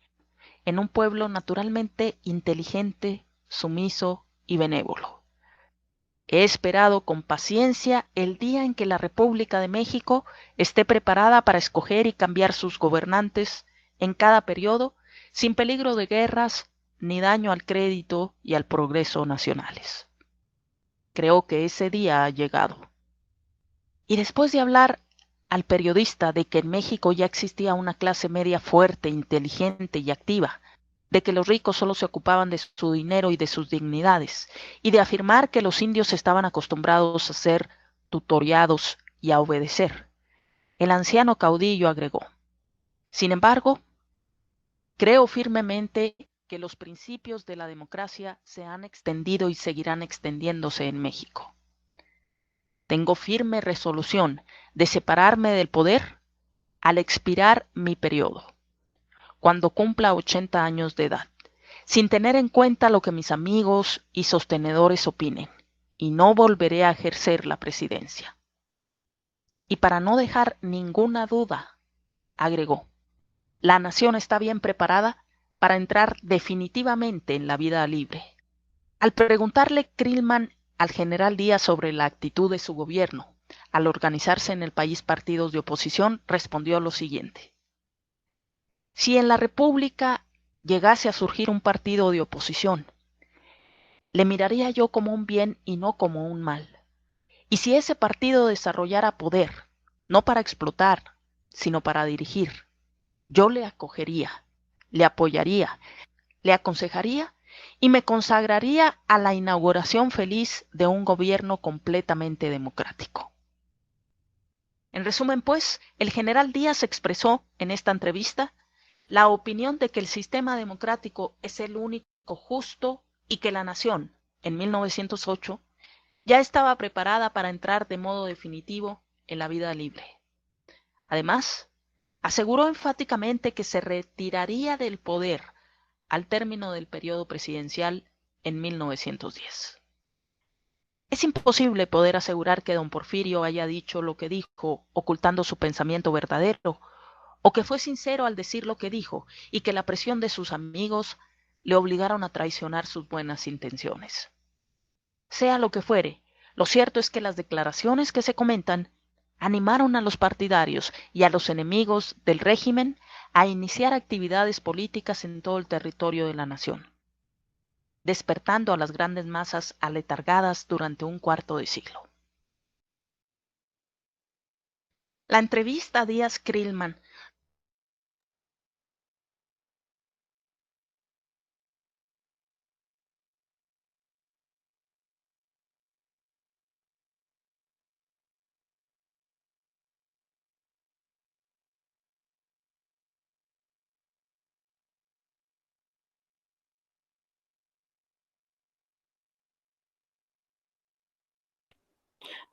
en un pueblo naturalmente inteligente, sumiso y benévolo. He esperado con paciencia el día en que la República de México esté preparada para escoger y cambiar sus gobernantes en cada periodo sin peligro de guerras ni daño al crédito y al progreso nacionales. Creo que ese día ha llegado. Y después de hablar al periodista de que en México ya existía una clase media fuerte, inteligente y activa, de que los ricos solo se ocupaban de su dinero y de sus dignidades, y de afirmar que los indios estaban acostumbrados a ser tutoriados y a obedecer, el anciano caudillo agregó: sin embargo, creo firmemente que los principios de la democracia se han extendido y seguirán extendiéndose en México. Tengo firme resolución de separarme del poder al expirar mi periodo, cuando cumpla 80 años de edad, sin tener en cuenta lo que mis amigos y sostenedores opinen, y no volveré a ejercer la presidencia. Y para no dejar ninguna duda, agregó, la nación está bien preparada para entrar definitivamente en la vida libre. Al preguntarle Krillman al general Díaz sobre la actitud de su gobierno al organizarse en el país partidos de oposición, respondió lo siguiente: si en la República llegase a surgir un partido de oposición, le miraría yo como un bien y no como un mal. Y si ese partido desarrollara poder, no para explotar, sino para dirigir, yo le acogería, le apoyaría, le aconsejaría y me consagraría a la inauguración feliz de un gobierno completamente democrático. En resumen, pues, el general Díaz expresó en esta entrevista la opinión de que el sistema democrático es el único justo y que la nación, en 1908, ya estaba preparada para entrar de modo definitivo en la vida libre. Además, aseguró enfáticamente que se retiraría del poder al término del periodo presidencial en 1910. Es imposible poder asegurar que don Porfirio haya dicho lo que dijo ocultando su pensamiento verdadero, o que fue sincero al decir lo que dijo y que la presión de sus amigos le obligaron a traicionar sus buenas intenciones. Sea lo que fuere, lo cierto es que las declaraciones que se comentan animaron a los partidarios y a los enemigos del régimen a iniciar actividades políticas en todo el territorio de la nación, despertando a las grandes masas aletargadas durante un cuarto de siglo. La entrevista a Díaz Krillman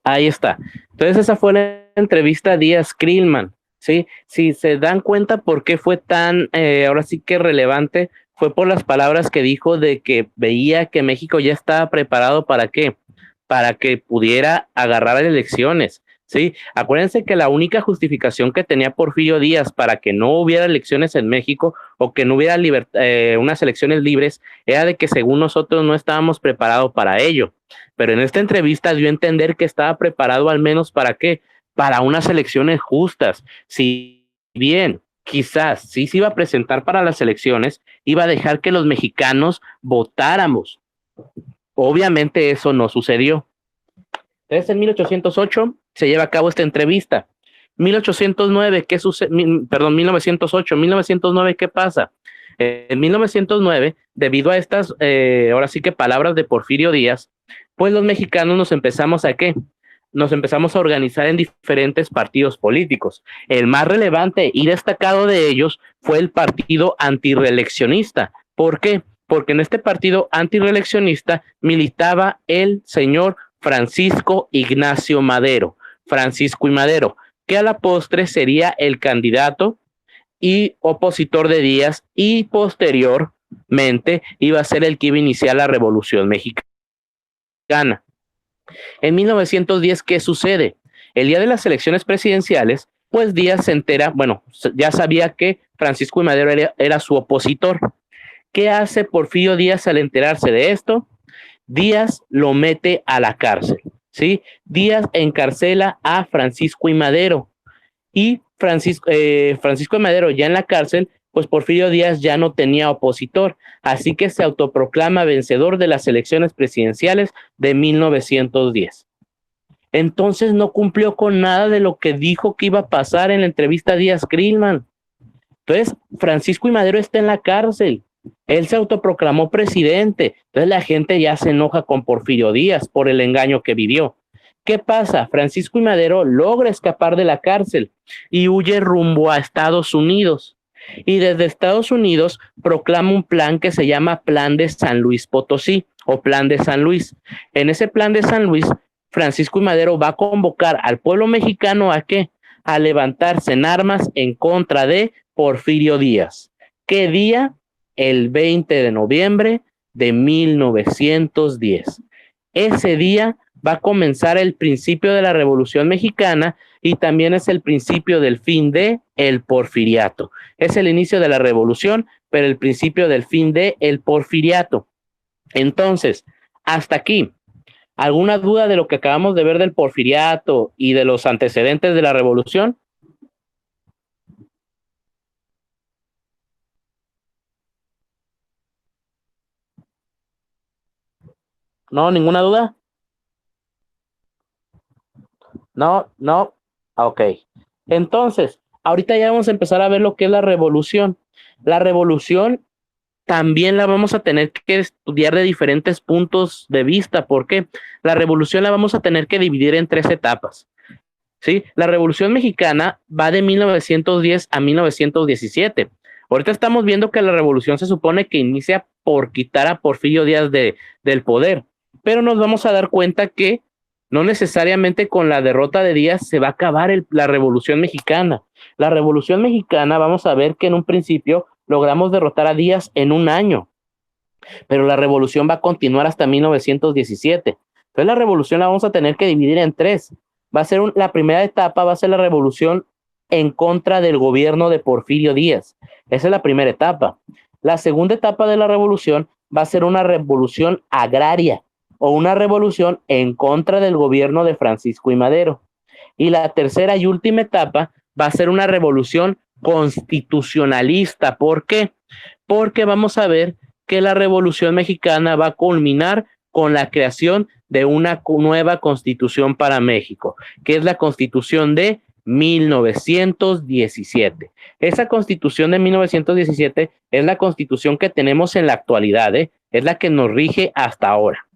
Ahí está. Entonces esa fue la entrevista a Díaz Krillman. ¿sí? Si se dan cuenta por qué fue tan, ahora sí que relevante, fue por las palabras que dijo de que veía que México ya estaba preparado para qué, para que pudiera agarrar elecciones, ¿sí? Acuérdense que la única justificación que tenía Porfirio Díaz para que no hubiera elecciones en México o que no hubiera unas elecciones libres era de que según nosotros no estábamos preparados para ello. Pero en esta entrevista dio a entender que estaba preparado al menos para qué, para unas elecciones justas. Si bien quizás sí se iba a presentar para las elecciones, iba a dejar que los mexicanos votáramos. Obviamente eso no sucedió. Entonces en 1808 se lleva a cabo esta entrevista. 1809, ¿qué sucede? Perdón, 1908, 1909, ¿qué pasa? En 1909, debido a estas, ahora sí que palabras de Porfirio Díaz, pues los mexicanos nos empezamos a ¿qué? Nos empezamos a organizar en diferentes partidos políticos. El más relevante y destacado de ellos fue el partido antirreeleccionista. ¿Por qué? Porque en este partido antirreeleccionista militaba el señor Francisco Ignacio Madero, Francisco y Madero, que a la postre sería el candidato y opositor de Díaz y posteriormente iba a ser el que iba a iniciar la Revolución Mexicana. En 1910, ¿qué sucede? El día de las elecciones presidenciales, pues Díaz se entera, bueno, ya sabía que Francisco y Madero era su opositor. ¿Qué hace Porfirio Díaz al enterarse de esto? Díaz lo mete a la cárcel, ¿sí? Díaz encarcela a Francisco y Madero y Francisco y Madero ya en la cárcel, pues Porfirio Díaz ya no tenía opositor, así que se autoproclama vencedor de las elecciones presidenciales de 1910. Entonces no cumplió con nada de lo que dijo que iba a pasar en la entrevista a Díaz-Grillman. Entonces Francisco y Madero está en la cárcel. Él se autoproclamó presidente, entonces la gente ya se enoja con Porfirio Díaz por el engaño que vivió. ¿Qué pasa? Francisco y Madero logra escapar de la cárcel y huye rumbo a Estados Unidos. Y desde Estados Unidos proclama un plan que se llama Plan de San Luis Potosí o Plan de San Luis. En ese Plan de San Luis, Francisco y Madero va a convocar al pueblo mexicano ¿a qué? A levantarse en armas en contra de Porfirio Díaz. ¿Qué día? El 20 de noviembre de 1910. Ese día va a comenzar el principio de la Revolución Mexicana y también es el principio del fin de el porfiriato. Es el inicio de la revolución, pero el principio del fin de el porfiriato. Entonces, hasta aquí, ¿alguna duda de lo que acabamos de ver del porfiriato y de los antecedentes de la revolución? ¿No? ¿Ninguna duda? No. Ok. Entonces, ahorita ya vamos a empezar a ver lo que es la revolución. La revolución también la vamos a tener que estudiar de diferentes puntos de vista. ¿Por qué? La revolución la vamos a tener que dividir en 3 etapas. ¿Sí? La Revolución Mexicana va de 1910 a 1917. Ahorita estamos viendo que la revolución se supone que inicia por quitar a Porfirio Díaz del poder, pero nos vamos a dar cuenta que no necesariamente con la derrota de Díaz se va a acabar la Revolución Mexicana. La Revolución Mexicana vamos a ver que en un principio logramos derrotar a Díaz en un año, pero la revolución va a continuar hasta 1917. Entonces la revolución la vamos a tener que dividir en 3. Va a ser la primera etapa, va a ser la revolución en contra del gobierno de Porfirio Díaz. Esa es la primera etapa. La segunda etapa de la revolución va a ser una revolución agraria o una revolución en contra del gobierno de Francisco y Madero. Y la tercera y última etapa va a ser una revolución constitucionalista. ¿Por qué? Porque vamos a ver que la Revolución Mexicana va a culminar con la creación de una nueva constitución para México, que es la Constitución de 1917. Esa Constitución de 1917 es la Constitución que tenemos en la actualidad, es la que nos rige hasta ahora.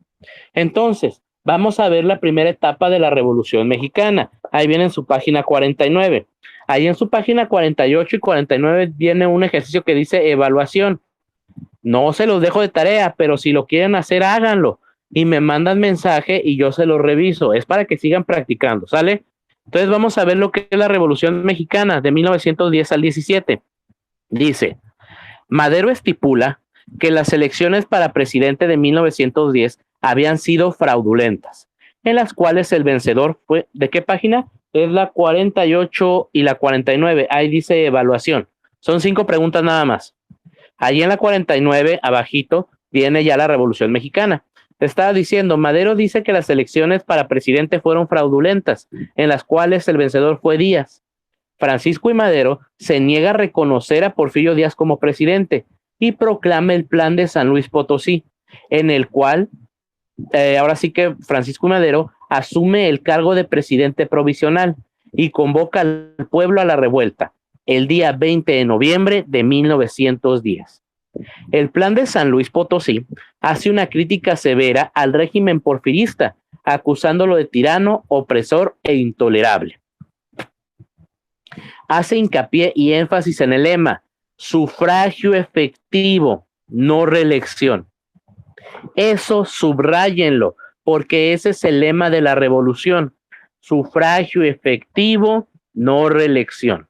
Entonces, vamos a ver la primera etapa de la Revolución Mexicana. Ahí viene en su página 49. Ahí en su página 48 y 49 viene un ejercicio que dice evaluación. No se los dejo de tarea, pero si lo quieren hacer, háganlo. Y me mandan mensaje y yo se los reviso. Es para que sigan practicando, ¿sale? Entonces vamos a ver lo que es la Revolución Mexicana de 1910 al 17. Dice, Madero estipula que las elecciones para presidente de 1910 habían sido fraudulentas, en las cuales el vencedor fue, ¿de qué página? Es la 48 y la 49, ahí dice evaluación. Son 5 preguntas nada más. Allí en la 49, abajito, viene ya la Revolución Mexicana. Te estaba diciendo, Madero dice que las elecciones para presidente fueron fraudulentas, en las cuales el vencedor fue Díaz. Francisco I. Madero se niega a reconocer a Porfirio Díaz como presidente y proclama el Plan de San Luis Potosí, en el cual, ahora sí que Francisco I. Madero asume el cargo de presidente provisional y convoca al pueblo a la revuelta el día 20 de noviembre de 1910. El Plan de San Luis Potosí hace una crítica severa al régimen porfirista, acusándolo de tirano, opresor e intolerable. Hace hincapié y énfasis en el lema, sufragio efectivo, no reelección. Eso subráyenlo, porque ese es el lema de la revolución, sufragio efectivo, no reelección.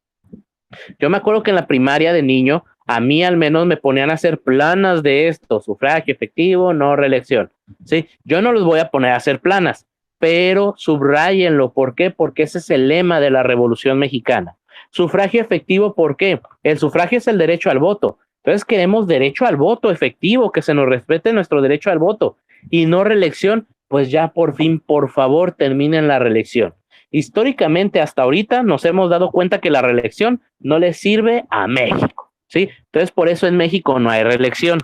Yo me acuerdo que en la primaria de niño, a mí al menos me ponían a hacer planas de esto, sufragio efectivo, no reelección. ¿Sí? Yo no los voy a poner a hacer planas, pero subráyenlo. ¿Por qué? Porque ese es el lema de la Revolución Mexicana. Sufragio efectivo, ¿por qué? El sufragio es el derecho al voto. Entonces queremos derecho al voto efectivo, que se nos respete nuestro derecho al voto. Y no reelección, pues ya por fin, por favor, terminen la reelección. Históricamente, hasta ahorita, nos hemos dado cuenta que la reelección no le sirve a México. ¿Sí? Entonces, por eso en México no hay reelección.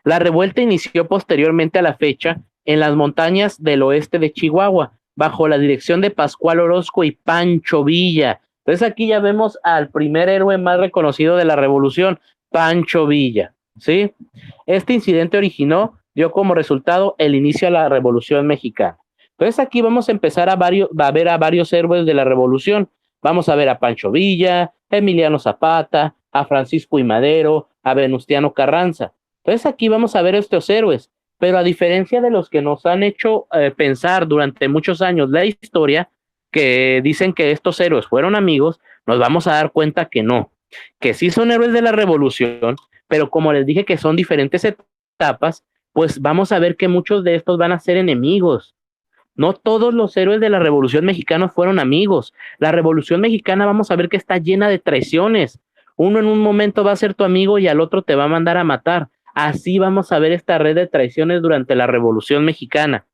La revuelta inició posteriormente a la fecha en las montañas del oeste de Chihuahua, bajo la dirección de Pascual Orozco y Pancho Villa. Entonces aquí ya vemos al primer héroe más reconocido de la revolución, Pancho Villa. ¿Sí? Este incidente dio como resultado el inicio de la Revolución Mexicana. Entonces aquí vamos a empezar a ver a varios héroes de la revolución. Vamos a ver a Pancho Villa, Emiliano Zapata, a Francisco I. Madero, a Venustiano Carranza. Entonces aquí vamos a ver estos héroes, pero a diferencia de los que nos han hecho pensar durante muchos años la historia, que dicen que estos héroes fueron amigos, nos vamos a dar cuenta que no, que sí son héroes de la revolución, pero como les dije que son diferentes etapas, pues vamos a ver que muchos de estos van a ser enemigos. No todos los héroes de la Revolución Mexicana fueron amigos. La Revolución Mexicana vamos a ver que está llena de traiciones. Uno en un momento va a ser tu amigo y al otro te va a mandar a matar. Así vamos a ver esta red de traiciones durante la Revolución Mexicana.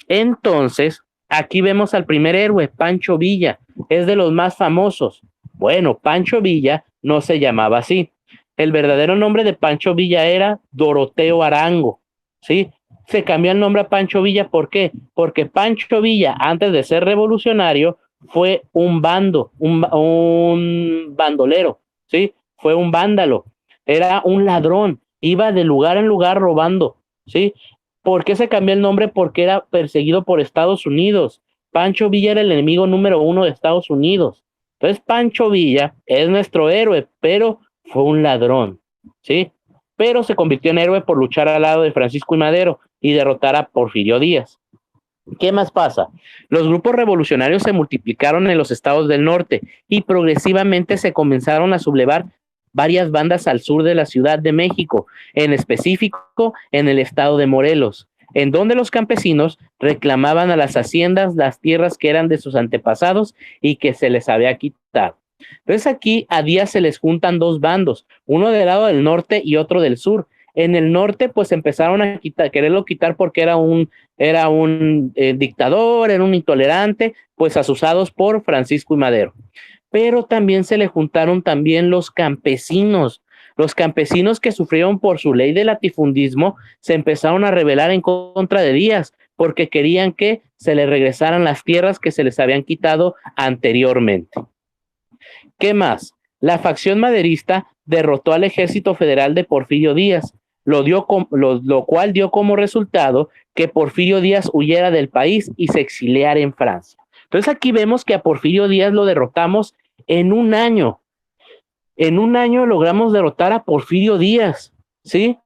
Entonces, aquí vemos al primer héroe, Pancho Villa. Es de los más famosos. Bueno, Pancho Villa no se llamaba así. El verdadero nombre de Pancho Villa era Doroteo Arango, ¿sí? Se cambió el nombre a Pancho Villa, ¿por qué? Porque Pancho Villa, antes de ser revolucionario, fue un bandolero, ¿sí? Fue un vándalo, era un ladrón, iba de lugar en lugar robando, ¿sí? ¿Por qué se cambió el nombre? Porque era perseguido por Estados Unidos. Pancho Villa era el enemigo número 1 de Estados Unidos. Entonces Pancho Villa es nuestro héroe, pero fue un ladrón, ¿sí? Pero se convirtió en héroe por luchar al lado de Francisco I. Madero y derrotar a Porfirio Díaz. ¿Qué más pasa? Los grupos revolucionarios se multiplicaron en los estados del norte y progresivamente se comenzaron a sublevar varias bandas al sur de la Ciudad de México, en específico en el estado de Morelos, en donde los campesinos reclamaban a las haciendas las tierras que eran de sus antepasados y que se les había quitado. Entonces aquí a Díaz se les juntan dos bandos, uno del lado del norte y otro del sur. En el norte pues empezaron a quererlo quitar porque era un dictador, era un intolerante, pues asusados por Francisco I. Madero. Pero también se le juntaron también los campesinos que sufrieron por su ley de latifundismo, se empezaron a rebelar en contra de Díaz porque querían que se les regresaran las tierras que se les habían quitado anteriormente. ¿Qué más? La facción maderista derrotó al ejército federal de Porfirio Díaz, lo cual dio como resultado que Porfirio Díaz huyera del país y se exiliara en Francia. Entonces aquí vemos que a Porfirio Díaz lo derrotamos en un año. En un año logramos derrotar a Porfirio Díaz, ¿sí?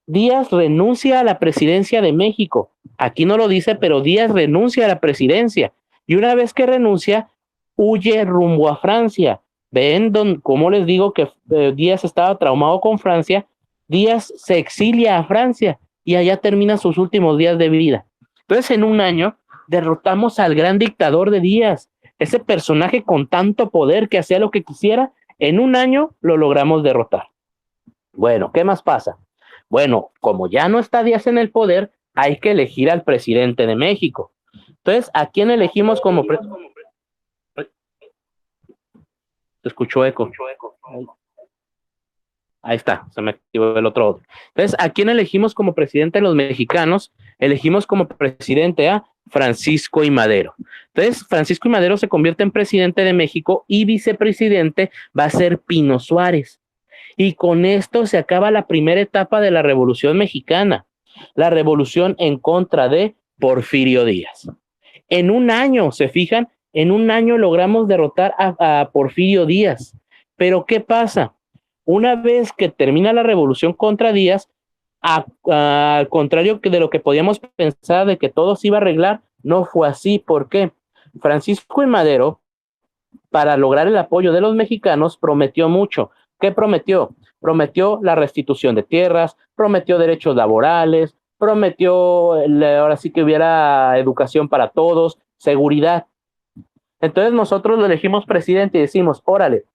Díaz renuncia a la presidencia de México. Aquí no lo dice, pero Díaz renuncia a la presidencia y una vez que renuncia, huye rumbo a Francia. Ven, como les digo que Díaz estaba traumado con Francia, Díaz se exilia a Francia y allá termina sus últimos días de vida. Entonces, en un año, derrotamos al gran dictador de Díaz, ese personaje con tanto poder que hacía lo que quisiera, en un año lo logramos derrotar. Bueno, ¿qué más pasa? Bueno, como ya no está Díaz en el poder, hay que elegir al presidente de México. Entonces, ¿a quién elegimos como presidente? Se escuchó eco. Ahí está, se me activó el otro. Entonces, ¿a quién elegimos como presidente de los mexicanos? Elegimos como presidente a Francisco I. Madero. Entonces, Francisco I. Madero se convierte en presidente de México y vicepresidente va a ser Pino Suárez. Y con esto se acaba la primera etapa de la Revolución Mexicana, la revolución en contra de Porfirio Díaz. En un año, ¿se fijan? En un año logramos derrotar a Porfirio Díaz. Pero ¿qué pasa? Una vez que termina la revolución contra Díaz, al contrario de lo que podíamos pensar de que todo se iba a arreglar, no fue así. ¿Por qué? Francisco I. Madero, para lograr el apoyo de los mexicanos, prometió mucho. ¿Qué prometió? Prometió la restitución de tierras, prometió derechos laborales, prometió ahora sí que hubiera educación para todos, seguridad. Entonces nosotros lo elegimos presidente y decimos, órale,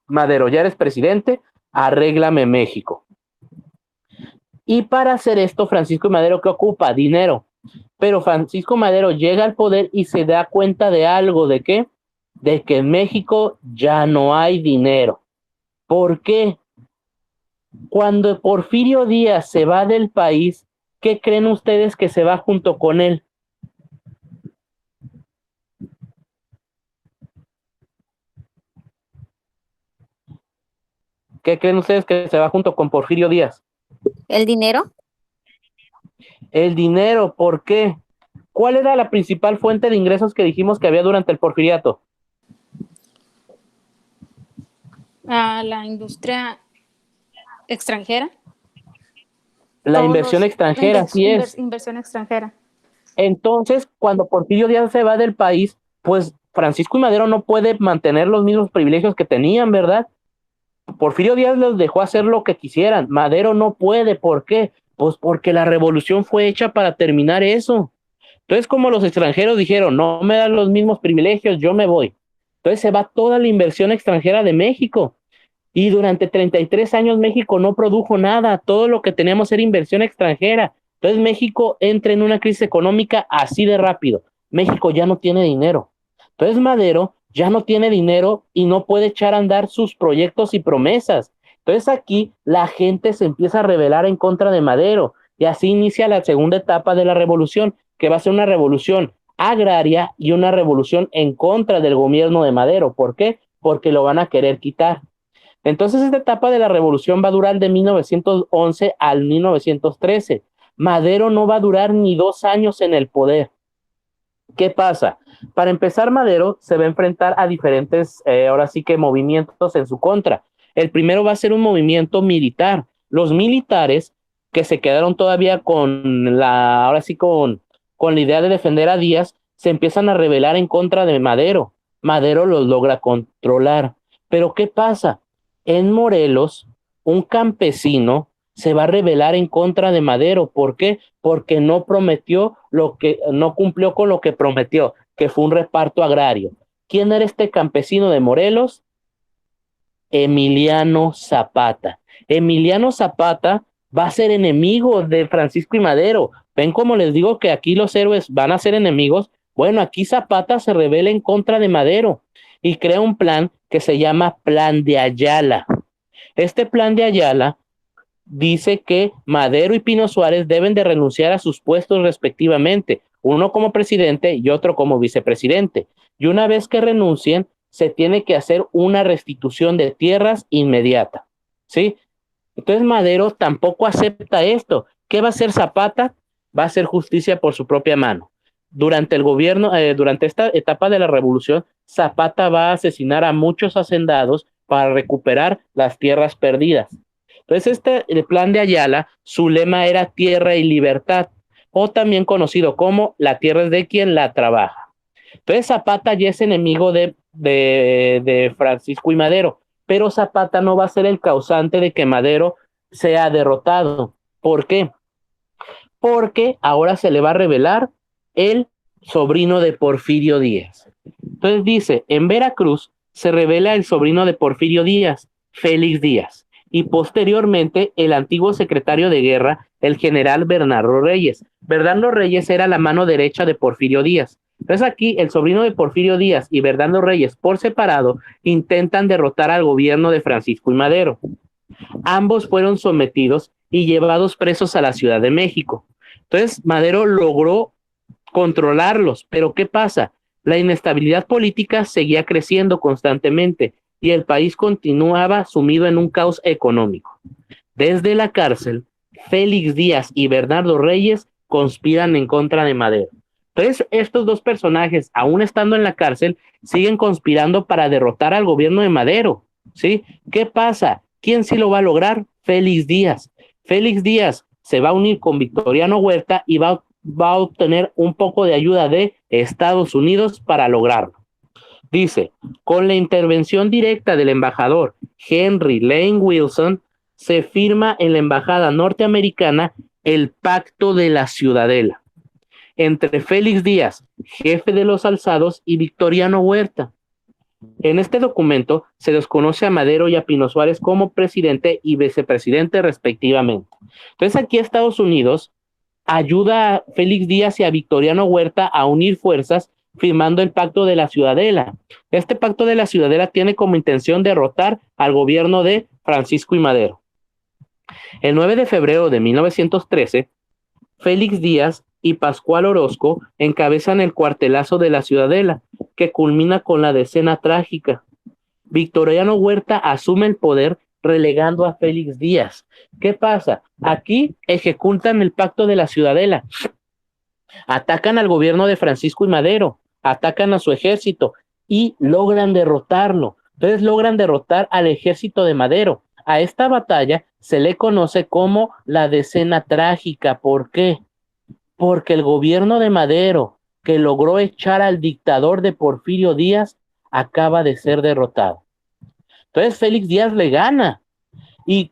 Madero, ya eres presidente, arréglame México. Y para hacer esto, Francisco Madero, ¿qué ocupa? Dinero. Pero Francisco Madero llega al poder y se da cuenta de algo, ¿de qué? De que en México ya no hay dinero. ¿Por qué? Cuando Porfirio Díaz se va del país, ¿qué creen ustedes que se va junto con él? ¿Qué creen ustedes que se va junto con Porfirio Díaz? ¿El dinero? El dinero, ¿por qué? ¿Cuál era la principal fuente de ingresos que dijimos que había durante el porfiriato? La industria extranjera. La inversión extranjera, así es. Inversión extranjera. Entonces, cuando Porfirio Díaz se va del país, pues Francisco I. Madero no puede mantener los mismos privilegios que tenían, ¿verdad? Porfirio Díaz los dejó hacer lo que quisieran. Madero no puede. ¿Por qué? Pues porque la revolución fue hecha para terminar eso. Entonces, como los extranjeros dijeron, no me dan los mismos privilegios, yo me voy. Entonces se va toda la inversión extranjera de México. Y durante 33 años México no produjo nada. Todo lo que teníamos era inversión extranjera. Entonces México entra en una crisis económica así de rápido. México ya no tiene dinero. Entonces Madero ya no tiene dinero y no puede echar a andar sus proyectos y promesas. Entonces aquí la gente se empieza a rebelar en contra de Madero y así inicia la segunda etapa de la revolución, que va a ser una revolución agraria y una revolución en contra del gobierno de Madero. ¿Por qué? Porque lo van a querer quitar. Entonces esta etapa de la revolución va a durar de 1911 al 1913. Madero no va a durar ni 2 años en el poder. ¿Qué pasa? Para empezar, Madero se va a enfrentar a diferentes, ahora sí que movimientos en su contra. El primero va a ser un movimiento militar. Los militares que se quedaron todavía con la, ahora sí con la idea de defender a Díaz, se empiezan a rebelar en contra de Madero. Madero los logra controlar. Pero ¿qué pasa? En Morelos, un campesino se va a rebelar en contra de Madero. ¿Por qué? Porque no cumplió con lo que prometió, que fue un reparto agrario. ¿Quién era este campesino de Morelos? Emiliano Zapata. Emiliano Zapata va a ser enemigo de Francisco I. Madero. ¿Ven cómo les digo que aquí los héroes van a ser enemigos? Bueno, aquí Zapata se rebela en contra de Madero y crea un plan que se llama Plan de Ayala. Este Plan de Ayala dice que Madero y Pino Suárez deben de renunciar a sus puestos respectivamente, uno como presidente y otro como vicepresidente. Y una vez que renuncien, se tiene que hacer una restitución de tierras inmediata, ¿sí? Entonces Madero tampoco acepta esto. ¿Qué va a hacer Zapata? Va a hacer justicia por su propia mano. Durante el gobierno, durante esta etapa de la revolución, Zapata va a asesinar a muchos hacendados para recuperar las tierras perdidas. Entonces el Plan de Ayala, su lema era tierra y libertad, o también conocido como la tierra es de quien la trabaja. Entonces Zapata ya es enemigo de Francisco y Madero, pero Zapata no va a ser el causante de que Madero sea derrotado. ¿Por qué? Porque ahora se le va a revelar el sobrino de Porfirio Díaz. Entonces dice, en Veracruz se revela el sobrino de Porfirio Díaz, Félix Díaz, y posteriormente el antiguo secretario de guerra, el general Bernardo Reyes. Bernardo Reyes era la mano derecha de Porfirio Díaz. Entonces aquí el sobrino de Porfirio Díaz y Bernardo Reyes por separado intentan derrotar al gobierno de Francisco y Madero. Ambos fueron sometidos y llevados presos a la Ciudad de México. Entonces Madero logró controlarlos, pero ¿qué pasa? La inestabilidad política seguía creciendo constantemente y el país continuaba sumido en un caos económico. Desde la cárcel, Félix Díaz y Bernardo Reyes conspiran en contra de Madero. Entonces, estos dos personajes, aún estando en la cárcel, siguen conspirando para derrotar al gobierno de Madero, ¿sí? ¿Qué pasa? ¿Quién sí lo va a lograr? Félix Díaz. Félix Díaz se va a unir con Victoriano Huerta y va a obtener un poco de ayuda de Estados Unidos para lograrlo. Dice, con la intervención directa del embajador Henry Lane Wilson, se firma en la embajada norteamericana el Pacto de la Ciudadela entre Félix Díaz, jefe de los alzados, y Victoriano Huerta. En este documento se desconoce a Madero y a Pino Suárez como presidente y vicepresidente respectivamente. Entonces aquí Estados Unidos ayuda a Félix Díaz y a Victoriano Huerta a unir fuerzas firmando el Pacto de la Ciudadela. Este Pacto de la Ciudadela tiene como intención derrotar al gobierno de Francisco y Madero. El 9 de febrero de 1913, Félix Díaz y Pascual Orozco encabezan el cuartelazo de la Ciudadela, que culmina con la decena trágica. Victoriano Huerta asume el poder relegando a Félix Díaz. ¿Qué pasa? Aquí ejecutan el Pacto de la Ciudadela, atacan al gobierno de Francisco y Madero, atacan a su ejército y logran derrotarlo. Entonces logran derrotar al ejército de Madero. A esta batalla se le conoce como la decena trágica. ¿Por qué? Porque el gobierno de Madero, que logró echar al dictador de Porfirio Díaz, acaba de ser derrotado. Entonces Félix Díaz le gana. Y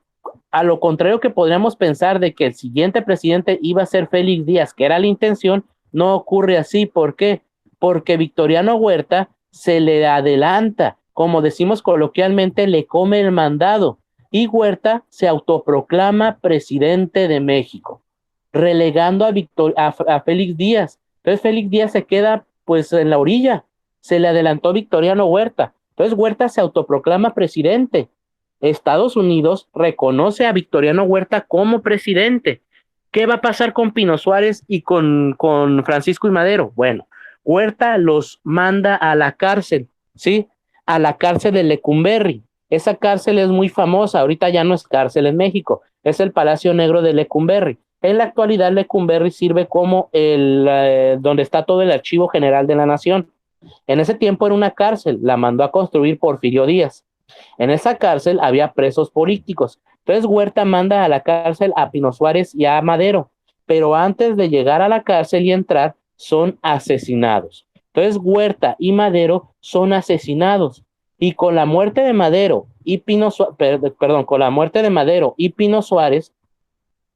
a lo contrario que podríamos pensar de que el siguiente presidente iba a ser Félix Díaz, que era la intención, no ocurre así. ¿Por qué? Porque Victoriano Huerta se le adelanta, como decimos coloquialmente, le come el mandado, y Huerta se autoproclama presidente de México, relegando a Félix Díaz. Entonces Félix Díaz se queda pues en la orilla, se le adelantó Victoriano Huerta. Entonces Huerta se autoproclama presidente. Estados Unidos reconoce a Victoriano Huerta como presidente. ¿Qué va a pasar con Pino Suárez y con Francisco y Madero? Bueno, Huerta los manda a la cárcel, ¿sí? A la cárcel de Lecumberri. Esa cárcel es muy famosa, ahorita ya no es cárcel en México, es el Palacio Negro de Lecumberri. En la actualidad Lecumberri sirve como donde está todo el Archivo General de la Nación. En ese tiempo era una cárcel, la mandó a construir Porfirio Díaz. En esa cárcel había presos políticos. Entonces Huerta manda a la cárcel a Pino Suárez y a Madero, pero antes de llegar a la cárcel y entrar, son asesinados. Entonces Huerta y Madero son asesinados. Y con la muerte de Madero y con la muerte de Madero y Pino Suárez,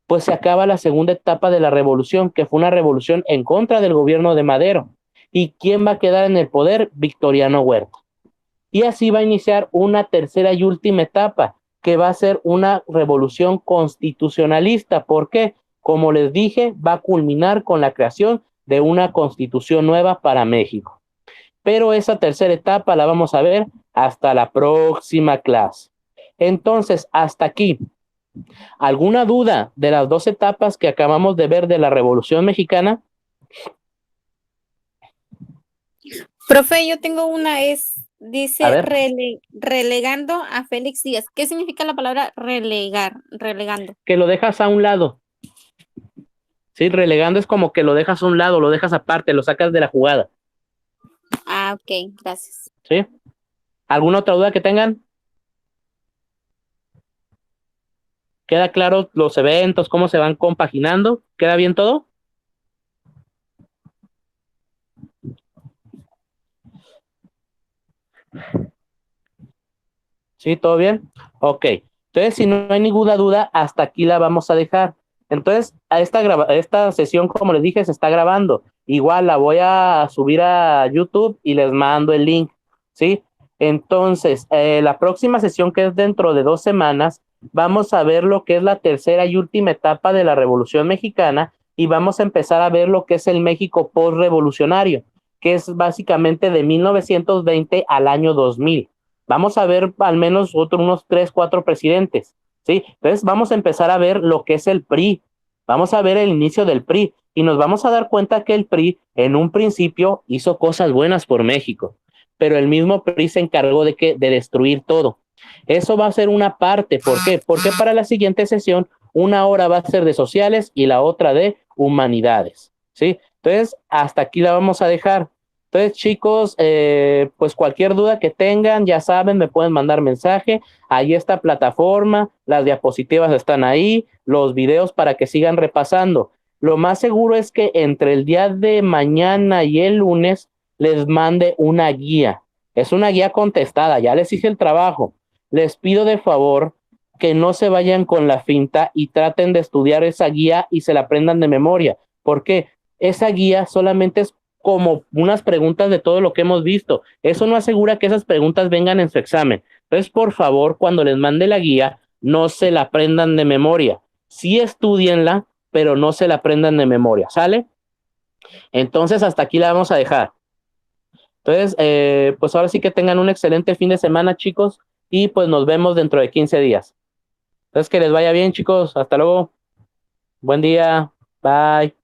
pues se acaba la segunda etapa de la revolución, que fue una revolución en contra del gobierno de Madero. ¿Y quién va a quedar en el poder? Victoriano Huerta. Y así va a iniciar una tercera y última etapa, que va a ser una revolución constitucionalista. ¿Por qué? Como les dije, va a culminar con la creación de una constitución nueva para México. Pero esa tercera etapa la vamos a ver hasta la próxima clase. Entonces, hasta aquí. ¿Alguna duda de las dos etapas que acabamos de ver de la Revolución Mexicana? Profe, yo tengo una, dice relegando a Félix Díaz. ¿Qué significa la palabra relegando? Que lo dejas a un lado. Sí, relegando es como que lo dejas a un lado, lo dejas aparte, lo sacas de la jugada. Ah, ok, gracias. ¿Sí? ¿Alguna otra duda que tengan? ¿Queda claro los eventos, cómo se van compaginando? ¿Queda bien todo? ¿Sí? ¿Todo bien? Ok. Entonces, si no hay ninguna duda, hasta aquí la vamos a dejar. Entonces, esta sesión, como les dije, se está grabando. Igual la voy a subir a YouTube y les mando el link, ¿sí? Entonces, la próxima sesión, que es dentro de 2 semanas, vamos a ver lo que es la tercera y última etapa de la Revolución Mexicana y vamos a empezar a ver lo que es el México postrevolucionario, que es básicamente de 1920 al año 2000. Vamos a ver al menos unos 3, 4 presidentes, ¿sí? Entonces vamos a empezar a ver lo que es el PRI, vamos a ver el inicio del PRI y nos vamos a dar cuenta que el PRI en un principio hizo cosas buenas por México, pero el mismo PRI se encargó de destruir todo. Eso va a ser una parte. ¿Por qué? Porque para la siguiente sesión, una hora va a ser de sociales y la otra de humanidades, ¿sí? Entonces, hasta aquí la vamos a dejar. Entonces, chicos, pues cualquier duda que tengan, ya saben, me pueden mandar mensaje. Ahí está plataforma, las diapositivas están ahí, los videos para que sigan repasando. Lo más seguro es que entre el día de mañana y el lunes les mande una guía. Es una guía contestada, ya les hice el trabajo. Les pido de favor que no se vayan con la finta y traten de estudiar esa guía y se la aprendan de memoria. ¿Por qué? Esa guía solamente es como unas preguntas de todo lo que hemos visto. Eso no asegura que esas preguntas vengan en su examen. Entonces, por favor, cuando les mande la guía, no se la aprendan de memoria. Sí estudienla, pero no se la aprendan de memoria, ¿sale? Entonces, hasta aquí la vamos a dejar. Entonces, pues ahora sí que tengan un excelente fin de semana, chicos, y pues nos vemos dentro de 15 días. Entonces, que les vaya bien, chicos. Hasta luego. Buen día. Bye.